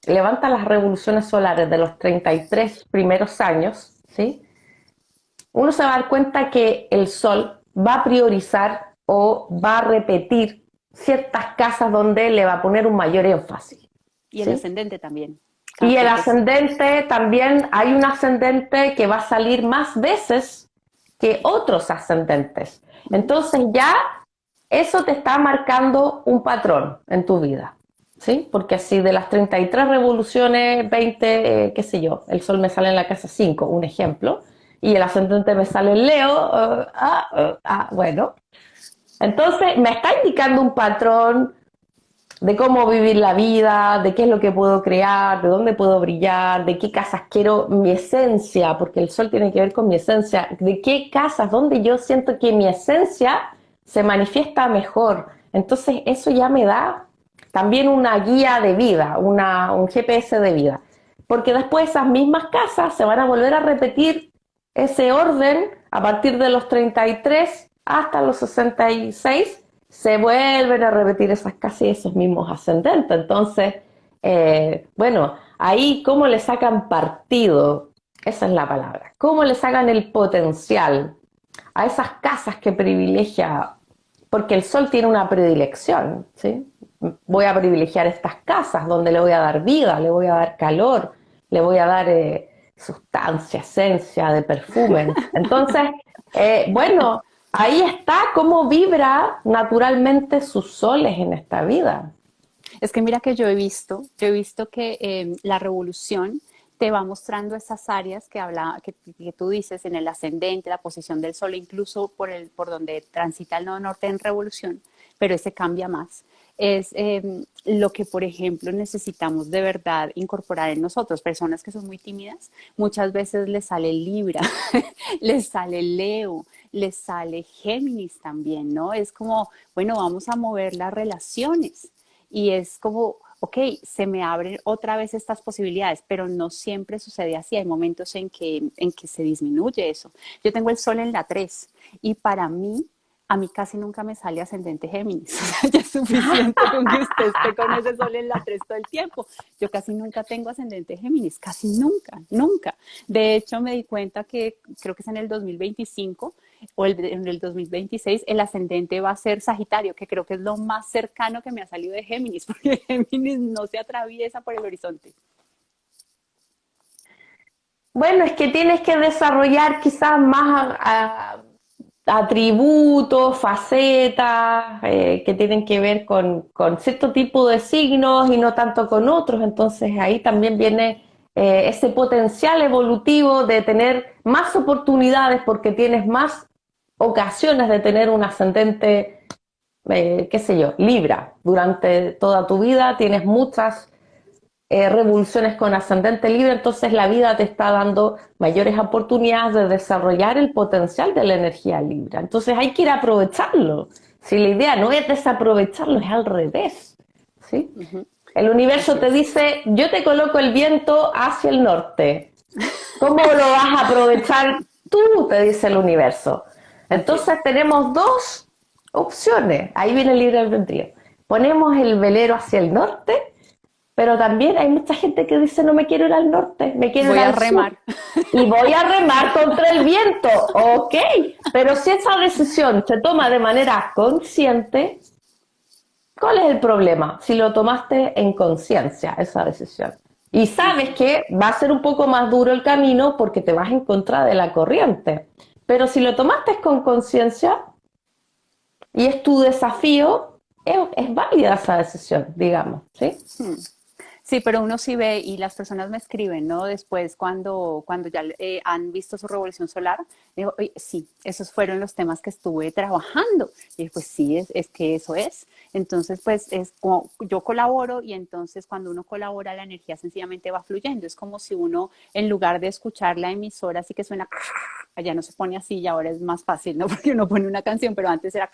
Speaker 2: levanta las revoluciones solares de los 33 primeros años, ¿sí? Uno se va a dar cuenta que el Sol va a priorizar o va a repetir ciertas casas donde le va a poner un mayor énfasis,
Speaker 1: Y el
Speaker 2: ¿sí?
Speaker 1: ascendente también, cada
Speaker 2: Y el
Speaker 1: ciertos.
Speaker 2: ascendente también, hay un ascendente que va a salir más veces que otros ascendentes. Entonces ya eso te está marcando un patrón en tu vida, ¿sí? Porque si de las 33 revoluciones, 20, qué sé yo, el Sol me sale en la casa 5, un ejemplo, y el ascendente me sale en Leo, bueno. Entonces me está indicando un patrón de cómo vivir la vida, de qué es lo que puedo crear, de dónde puedo brillar, de qué casas quiero, mi esencia, porque el sol tiene que ver con mi esencia, de qué casas, donde yo siento que mi esencia se manifiesta mejor. Entonces eso ya me da también una guía de vida, un GPS de vida, porque después esas mismas casas se van a volver a repetir ese orden a partir de los 33 hasta los 66, se vuelven a repetir esas casi esos mismos ascendentes. Entonces, bueno, ahí cómo le sacan partido Esa es la palabra. ¿Cómo le sacan el potencial a esas casas que privilegia? Porque el sol tiene una predilección, ¿sí? Voy a privilegiar estas casas donde le voy a dar vida, le voy a dar calor, le voy a dar sustancia, esencia de perfume. Entonces, bueno, ahí está cómo vibra naturalmente sus soles en esta vida.
Speaker 1: Es que mira que yo he visto que la revolución te va mostrando esas áreas que tú dices en el ascendente, la posición del sol, incluso por donde transita el nodo norte en revolución, pero ese cambia más. Es lo que, por ejemplo, necesitamos de verdad incorporar en nosotros. Personas que son muy tímidas, muchas veces les sale Libra, les sale Leo, les sale Géminis también, ¿no? Es como, bueno, vamos a mover las relaciones y es como, ok, se me abren otra vez estas posibilidades, pero no siempre sucede así. Hay momentos en que se disminuye eso. Yo tengo el sol en la 3 y para mí, a mí casi nunca me sale ascendente Géminis. O sea, ya es suficiente con que usted esté con ese sol en la 3 todo el tiempo. Yo casi nunca tengo ascendente Géminis, casi nunca, nunca. De hecho, me di cuenta que creo que es en el 2025 en el 2026 el ascendente va a ser Sagitario, que creo que es lo más cercano que me ha salido de Géminis, porque Géminis no se atraviesa por el horizonte.
Speaker 2: Bueno, es que tienes que desarrollar quizás más atributos, facetas que tienen que ver con cierto tipo de signos y no tanto con otros. Entonces ahí también viene ese potencial evolutivo de tener más oportunidades porque tienes más ocasiones de tener un ascendente, qué sé yo, Libra. Durante toda tu vida tienes muchas revoluciones con ascendente libre, entonces la vida te está dando mayores oportunidades de desarrollar el potencial de la energía Libra. Entonces hay que ir a aprovecharlo. Si la idea no es desaprovecharlo, es al revés. ¿Sí?
Speaker 1: Ujú.
Speaker 2: El universo
Speaker 1: Así
Speaker 2: te
Speaker 1: es.
Speaker 2: dice, yo te coloco el viento hacia el norte. ¿Cómo lo vas a aprovechar tú? Te dice el universo.
Speaker 1: Así
Speaker 2: Entonces
Speaker 1: es.
Speaker 2: tenemos dos opciones. Ahí viene el libre albedrío. Ponemos el velero hacia el norte, pero también hay mucha gente que dice no me quiero ir al norte, me quiero ir
Speaker 1: Voy a
Speaker 2: al sur
Speaker 1: remar.
Speaker 2: y voy a remar contra el viento. Ok, pero si esa decisión se toma de manera consciente, ¿cuál es el problema? Si lo tomaste en conciencia, esa decisión. Y sabes
Speaker 1: Ujú.
Speaker 2: que va a ser un poco más duro el camino porque te vas en contra de la corriente. Pero si lo tomaste con conciencia y es tu desafío, es válida esa decisión, digamos, ¿sí?
Speaker 1: Hmm. Sí, pero uno sí ve y las personas me escriben, ¿no? Después cuando ya han visto su revolución solar, digo, "Oye, sí, esos fueron los temas que estuve trabajando". Y pues sí, es que eso es. Entonces, pues es como yo colaboro y entonces cuando uno colabora la energía sencillamente va fluyendo. Es como si uno en lugar de escuchar la emisora así que suena, allá no se pone así y ahora es más fácil, ¿no? Porque uno pone una canción, pero antes era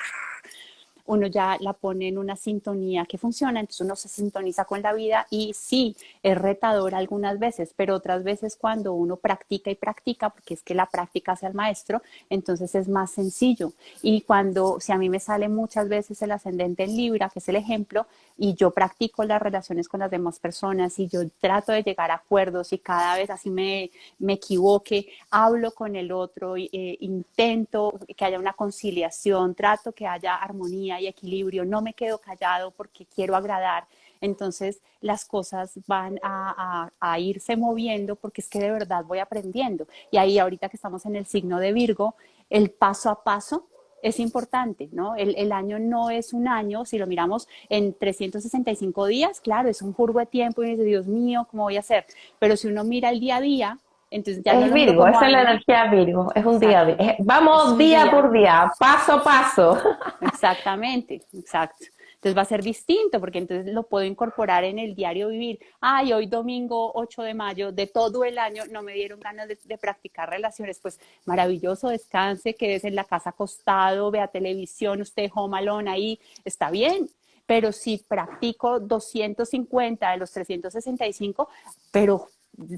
Speaker 1: uno ya la pone en una sintonía que funciona, entonces uno se sintoniza con la vida y sí, es retador algunas veces, pero otras veces cuando uno practica y practica, porque es que la práctica hace al maestro, entonces es más sencillo. Y cuando, si a mí me sale muchas veces el ascendente en Libra, que es el ejemplo, y yo practico las relaciones con las demás personas y yo trato de llegar a acuerdos y cada vez así me equivoque, hablo con el otro, intento que haya una conciliación, trato que haya armonía y equilibrio, no me quedo callado porque quiero agradar. Entonces las cosas van a irse moviendo porque es que de verdad voy aprendiendo. Y ahí ahorita que estamos en el signo de Virgo, el paso a paso es importante, ¿no? El año no es un año, si lo miramos en 365 días, claro, es un curvo de tiempo y dice, Dios mío, ¿cómo voy a hacer? Pero si uno mira el día a día, entonces ya no
Speaker 2: Es
Speaker 1: lo miro
Speaker 2: Virgo,
Speaker 1: como
Speaker 2: esa es la
Speaker 1: año,
Speaker 2: energía Virgo, es un día a día.
Speaker 1: exacto, es
Speaker 2: Vamos
Speaker 1: un
Speaker 2: día
Speaker 1: día,
Speaker 2: por día, paso a paso.
Speaker 1: exactamente, exacto. Entonces va a ser distinto porque entonces lo puedo incorporar en el diario vivir. Ay, hoy domingo 8 de mayo de todo el año no me dieron ganas de practicar relaciones. Pues maravilloso, descanse, quédese en la casa acostado, vea televisión, usted home alone ahí, está bien. Pero si practico 250 de los 365, pero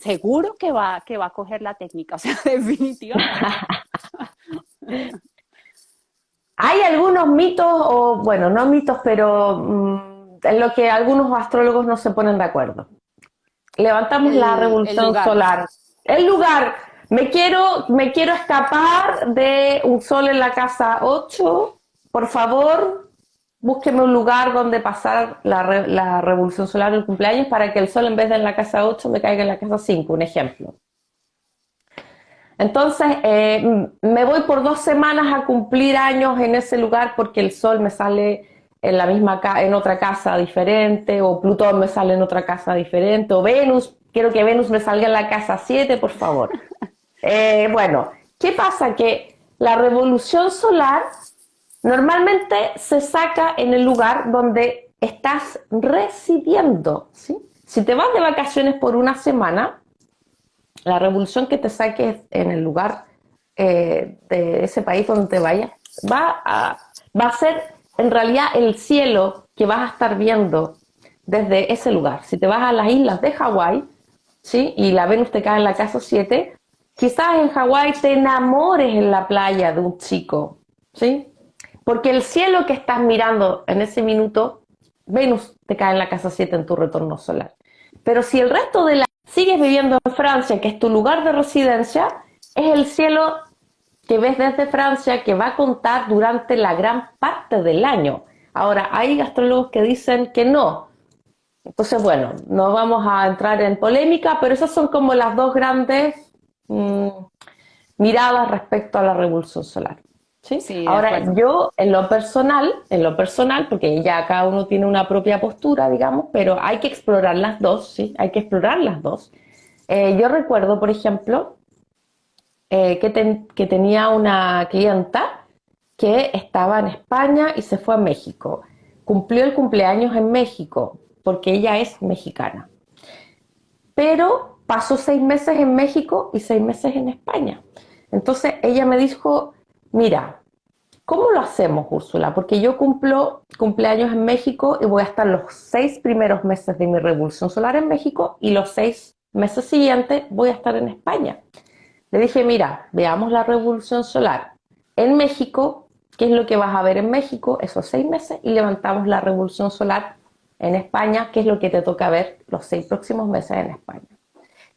Speaker 1: seguro que va a coger la técnica, o sea, definitivamente.
Speaker 2: Hay algunos mitos, o bueno, no mitos, pero en lo que algunos astrólogos no se ponen de acuerdo. Levantamos la
Speaker 1: El
Speaker 2: revolución
Speaker 1: lugar,
Speaker 2: solar. El lugar, me quiero escapar de un sol en la casa 8. Por favor, búsqueme un lugar donde pasar la revolución solar del cumpleaños para que el sol en vez de en la casa 8 me caiga en la casa 5, un ejemplo. Entonces, me voy por 2 semanas a cumplir años en ese lugar porque el sol me sale en otra casa diferente, o Plutón me sale en otra casa diferente, o Venus, quiero que Venus me salga en la casa 7, por favor. Bueno, ¿qué pasa? Que la revolución solar normalmente se saca en el lugar donde estás residiendo, ¿sí? Si te vas de vacaciones por una semana, la revolución que te saques en el lugar de ese país donde te vayas va a ser en realidad el cielo que vas a estar viendo desde ese lugar. Si te vas a las islas de Hawái, ¿sí? Y la Venus te cae en la casa 7, quizás en Hawái te enamores en la playa de un chico, ¿sí? Porque el cielo que estás mirando en ese minuto, Venus te cae en la casa 7 en tu retorno solar. Pero si el resto de la sigues viviendo en Francia, que es tu lugar de residencia, es el cielo que ves desde Francia que va a contar durante la gran parte del año. Ahora, hay astrólogos que dicen que no. Entonces, bueno, no vamos a entrar en polémica, pero esas son como las dos grandes miradas respecto a la revolución solar. ¿Sí?
Speaker 1: Sí, de
Speaker 2: Ahora,
Speaker 1: acuerdo.
Speaker 2: yo en lo personal, porque ya cada uno tiene una propia postura, digamos, pero hay que explorar las dos, ¿sí? Hay que explorar las dos. Yo recuerdo, por ejemplo, que tenía una clienta que estaba en España y se fue a México. Cumplió el cumpleaños en México, porque ella es mexicana. Pero pasó 6 meses en México y 6 meses en España. Entonces ella me dijo, mira, ¿cómo lo hacemos, Úrsula? Porque yo cumplo cumpleaños en México y voy a estar los 6 primeros meses de mi revolución solar en México y los 6 meses siguientes voy a estar en España. Le dije, mira, veamos la revolución solar en México, qué es lo que vas a ver en México esos 6 meses, y levantamos la revolución solar en España, qué es lo que te toca ver los 6 próximos meses en España.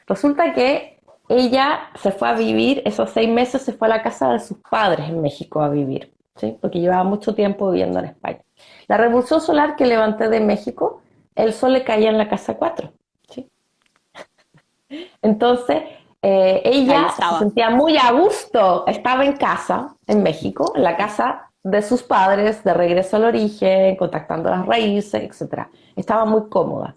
Speaker 2: Resulta que ella se fue a vivir, esos 6 meses se fue a la casa de sus padres en México a vivir, ¿sí? Porque llevaba mucho tiempo viviendo en España. La revolución solar que levanté de México, el sol le caía en la casa 4, ¿sí? Entonces,
Speaker 1: Ahí
Speaker 2: ella se
Speaker 1: estaba.
Speaker 2: sentía muy a gusto, estaba en casa, en México, en la casa de sus padres, de regreso al origen, contactando las raíces, etc. Estaba muy cómoda.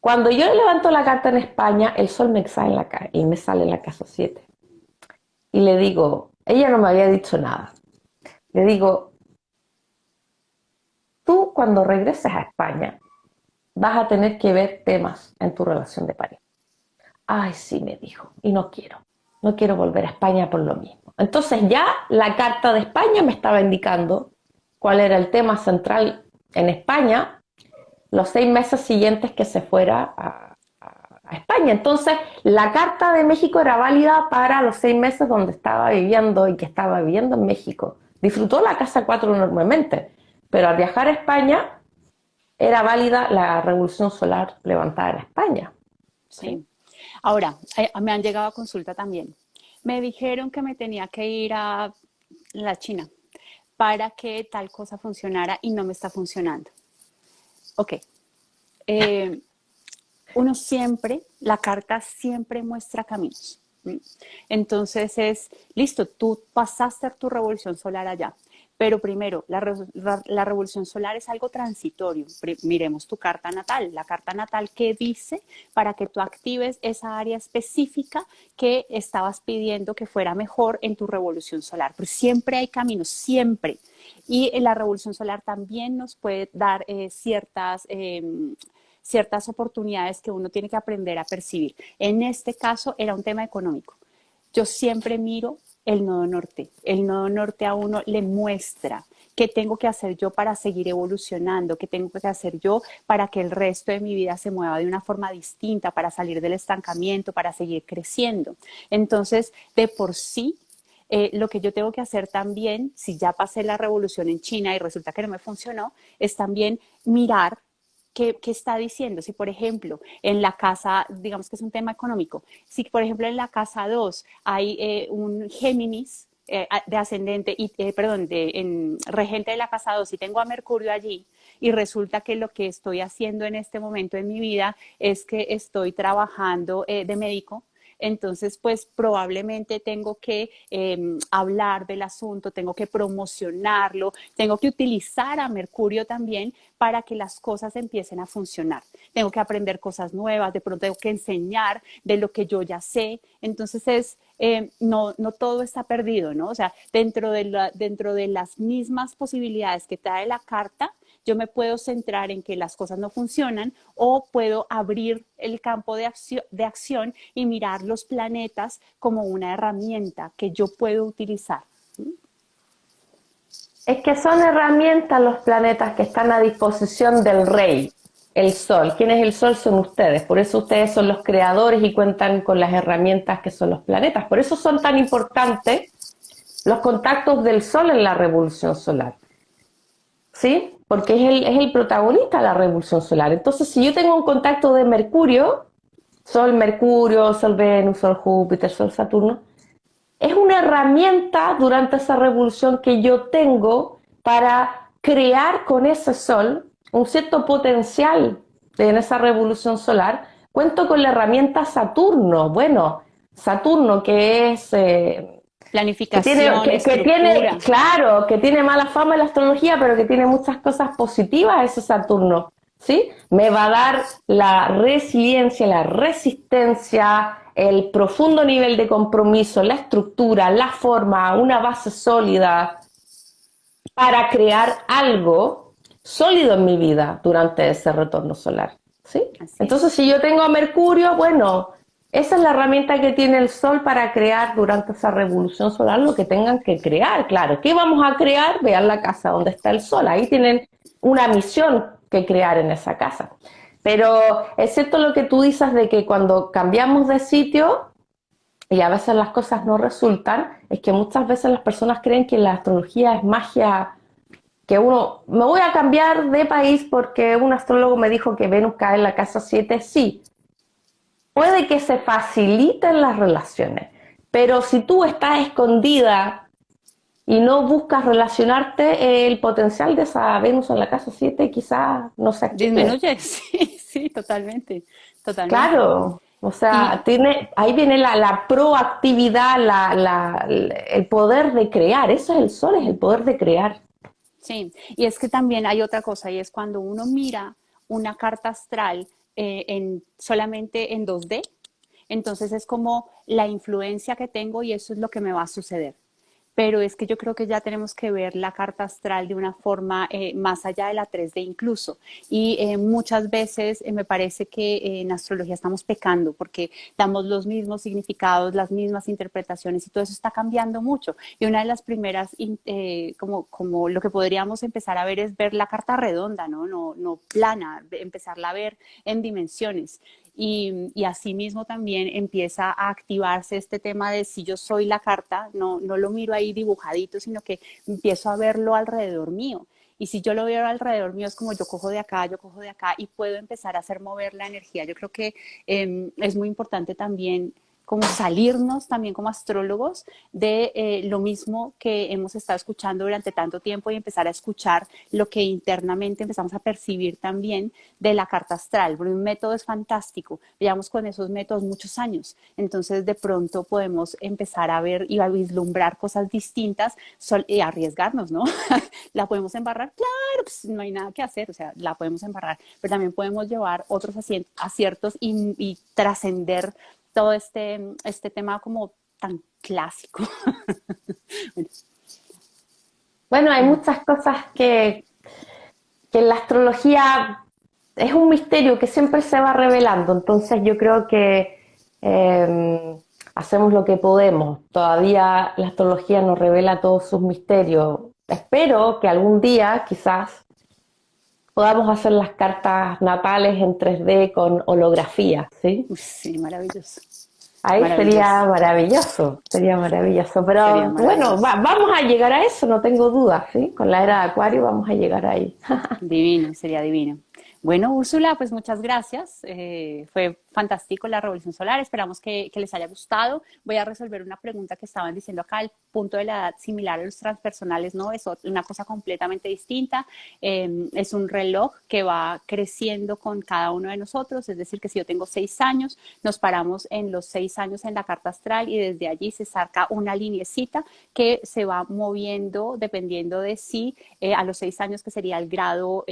Speaker 2: Cuando yo levanto la carta en España, el sol me sale en la casa 7. Y le digo, ella no me había dicho nada. Le digo, tú cuando regreses a España vas a tener que ver temas en tu relación de pareja. Ay, sí, me dijo, y no quiero volver a España por lo mismo. Entonces ya la carta de España me estaba indicando cuál era el tema central en España los 6 meses siguientes que se fuera a España. Entonces la carta de México era válida para los 6 meses donde estaba viviendo y que estaba viviendo en México. Disfrutó la casa 4 normalmente, pero al viajar a España era válida la revolución solar levantada en España. ¿Sí?
Speaker 1: Sí. Ahora, me han llegado a consulta también. Me dijeron que me tenía que ir a la China para que tal cosa funcionara y no me está funcionando. Ok. Eh, Uno siempre, la carta siempre muestra caminos. Entonces es, listo, tú pasaste tu revolución solar allá, pero primero, la revolución solar es algo transitorio. Miremos tu carta natal. La carta natal, ¿qué dice para que tú actives esa área específica que estabas pidiendo que fuera mejor en tu revolución solar? Pero siempre hay caminos, siempre. Y la revolución solar también nos puede dar ciertas oportunidades que uno tiene que aprender a percibir. En este caso era un tema económico. Yo siempre miro el nodo norte. El nodo norte a uno le muestra qué tengo que hacer yo para seguir evolucionando, qué tengo que hacer yo para que el resto de mi vida se mueva de una forma distinta, para salir del estancamiento, para seguir creciendo. Entonces, de por sí, lo que yo tengo que hacer también, si ya pasé la revolución en China y resulta que no me funcionó, es también mirar ¿qué está diciendo? Si, por ejemplo, en la casa, digamos que es un tema económico, si, por ejemplo, en la casa 2 hay un Géminis de ascendente, y, perdón, en regente de la casa 2 y tengo a Mercurio allí, y resulta que lo que estoy haciendo en este momento en mi vida es que estoy trabajando de médico, entonces pues probablemente tengo que hablar del asunto, tengo que promocionarlo, tengo que utilizar a Mercurio también para que las cosas empiecen a funcionar. Tengo que aprender cosas nuevas, de pronto tengo que enseñar de lo que yo ya sé, entonces no todo está perdido, ¿no? O sea, dentro de las mismas posibilidades que trae la carta, yo me puedo centrar en que las cosas no funcionan o puedo abrir el campo de acción y mirar los planetas como una herramienta que yo puedo utilizar.
Speaker 2: Es que son herramientas los planetas que están a disposición del rey, el sol. ¿Quién es el sol? Son ustedes. Por eso ustedes son los creadores y cuentan con las herramientas que son los planetas. Por eso son tan importantes los contactos del sol en la revolución solar. ¿Sí? Porque es el protagonista de la revolución solar. Entonces, si yo tengo un contacto de Mercurio, Sol Mercurio, Sol Venus, Sol Júpiter, Sol Saturno, es una herramienta durante esa revolución que yo tengo para crear con ese Sol un cierto potencial en esa revolución solar. Cuento con la herramienta Saturno. Bueno, Saturno que es...
Speaker 1: Planificación,
Speaker 2: que tiene,
Speaker 1: estructura.
Speaker 2: claro, que tiene mala fama en la astrología, pero que tiene muchas cosas positivas ese Saturno, ¿sí? Me va a dar la resiliencia, la resistencia, el profundo nivel de compromiso, la estructura, la forma, una base sólida para crear algo sólido en mi vida durante ese retorno solar, ¿sí?
Speaker 1: Así
Speaker 2: Entonces,
Speaker 1: es.
Speaker 2: si yo tengo a Mercurio, bueno, esa es la herramienta que tiene el Sol para crear durante esa revolución solar lo que tengan que crear, claro. ¿Qué vamos a crear? Vean la casa donde está el Sol, ahí tienen una misión que crear en esa casa. Pero es cierto lo que tú dices de que cuando cambiamos de sitio y a veces las cosas no resultan, es que muchas veces las personas creen que la astrología es magia, que uno, me voy a cambiar de país porque un astrólogo me dijo que Venus cae en la casa 7, sí, puede que se faciliten las relaciones, pero si tú estás escondida y no buscas relacionarte, el potencial de esa Venus en la casa 7 quizás no se active.
Speaker 1: Disminuye, sí, sí, totalmente, totalmente.
Speaker 2: Claro, o sea,
Speaker 1: Y
Speaker 2: ahí viene la proactividad, el poder de crear, eso es el sol, es el poder de crear.
Speaker 1: sí, y es que también hay otra cosa, y es cuando uno mira una carta astral solamente en 2D, entonces es como la influencia que tengo y eso es lo que me va a suceder. Pero es que yo creo que ya tenemos que ver la carta astral de una forma más allá de la 3D incluso. Y muchas veces me parece que en astrología estamos pecando porque damos los mismos significados, las mismas interpretaciones y todo eso está cambiando mucho. Y una de las primeras, como lo que podríamos empezar a ver es ver la carta redonda, no plana, empezarla a ver en dimensiones. Y asimismo también empieza a activarse este tema de si yo soy la carta, no lo miro ahí dibujadito, sino que empiezo a verlo alrededor mío. Y si yo lo veo alrededor mío, es como yo cojo de acá, yo cojo de acá y puedo empezar a hacer mover la energía. Yo creo que es muy importante también como salirnos también como astrólogos de lo mismo que hemos estado escuchando durante tanto tiempo y empezar a escuchar lo que internamente empezamos a percibir también de la carta astral. Porque un método es fantástico, llevamos con esos métodos muchos años, entonces de pronto podemos empezar a ver y a vislumbrar cosas distintas y arriesgarnos, ¿no? La podemos embarrar, claro, pues no hay nada que hacer, o sea, la podemos embarrar, pero también podemos llevar otros aciertos y trascender todo este tema como tan clásico. Bueno,
Speaker 2: Bueno, hay muchas cosas que en la astrología es un misterio que siempre se va revelando, entonces yo creo que hacemos lo que podemos. Todavía la astrología nos revela todos sus misterios. Espero que algún día quizás podamos hacer las cartas natales en 3D con holografía, ¿sí?
Speaker 1: sí, maravilloso,
Speaker 2: Ahí
Speaker 1: maravilloso,
Speaker 2: sería maravilloso,
Speaker 1: sería
Speaker 2: pero bueno,
Speaker 1: maravilloso.
Speaker 2: vamos a llegar a eso, no tengo dudas, ¿sí? Con la era de Acuario vamos a llegar ahí.
Speaker 1: Divino, sería divino. Bueno, Úrsula, pues muchas gracias. Fue fantástico la revolución solar. Esperamos que les haya gustado. Voy a resolver una pregunta que estaban diciendo acá. El punto de la edad similar a los transpersonales no es una cosa completamente distinta. Es un reloj que va creciendo con cada uno de nosotros. Es decir, que si yo tengo 6 años, nos paramos en los 6 años en la carta astral y desde allí se saca una linecita que se va moviendo dependiendo de si a los 6 años, que sería el grado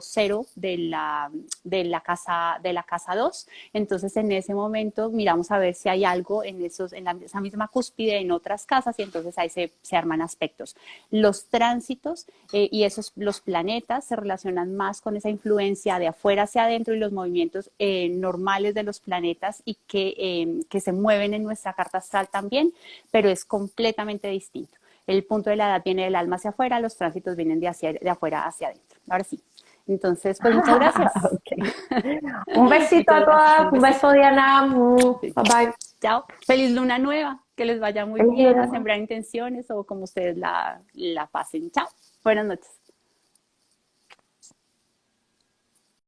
Speaker 1: cero de la casa 2. Entonces, en ese momento miramos a ver si hay algo en esa misma cúspide en otras casas y entonces ahí se arman aspectos. Los tránsitos y los planetas se relacionan más con esa influencia de afuera hacia adentro y los movimientos normales de los planetas y que se mueven en nuestra carta astral también, pero es completamente distinto. El punto de la edad viene del alma hacia afuera, los tránsitos vienen de afuera hacia adentro. Ahora sí. Entonces, pues muchas gracias.
Speaker 2: Ok. Un besito
Speaker 1: Muchas
Speaker 2: a
Speaker 1: gracias.
Speaker 2: todas,
Speaker 1: Un
Speaker 2: un
Speaker 1: besito.
Speaker 2: beso Diana,
Speaker 1: Sí.
Speaker 2: bye bye.
Speaker 1: Chao. Feliz luna nueva. Que les vaya muy
Speaker 2: Feliz
Speaker 1: bien a
Speaker 2: día.
Speaker 1: sembrar intenciones o como ustedes la pasen. Chao. Buenas noches.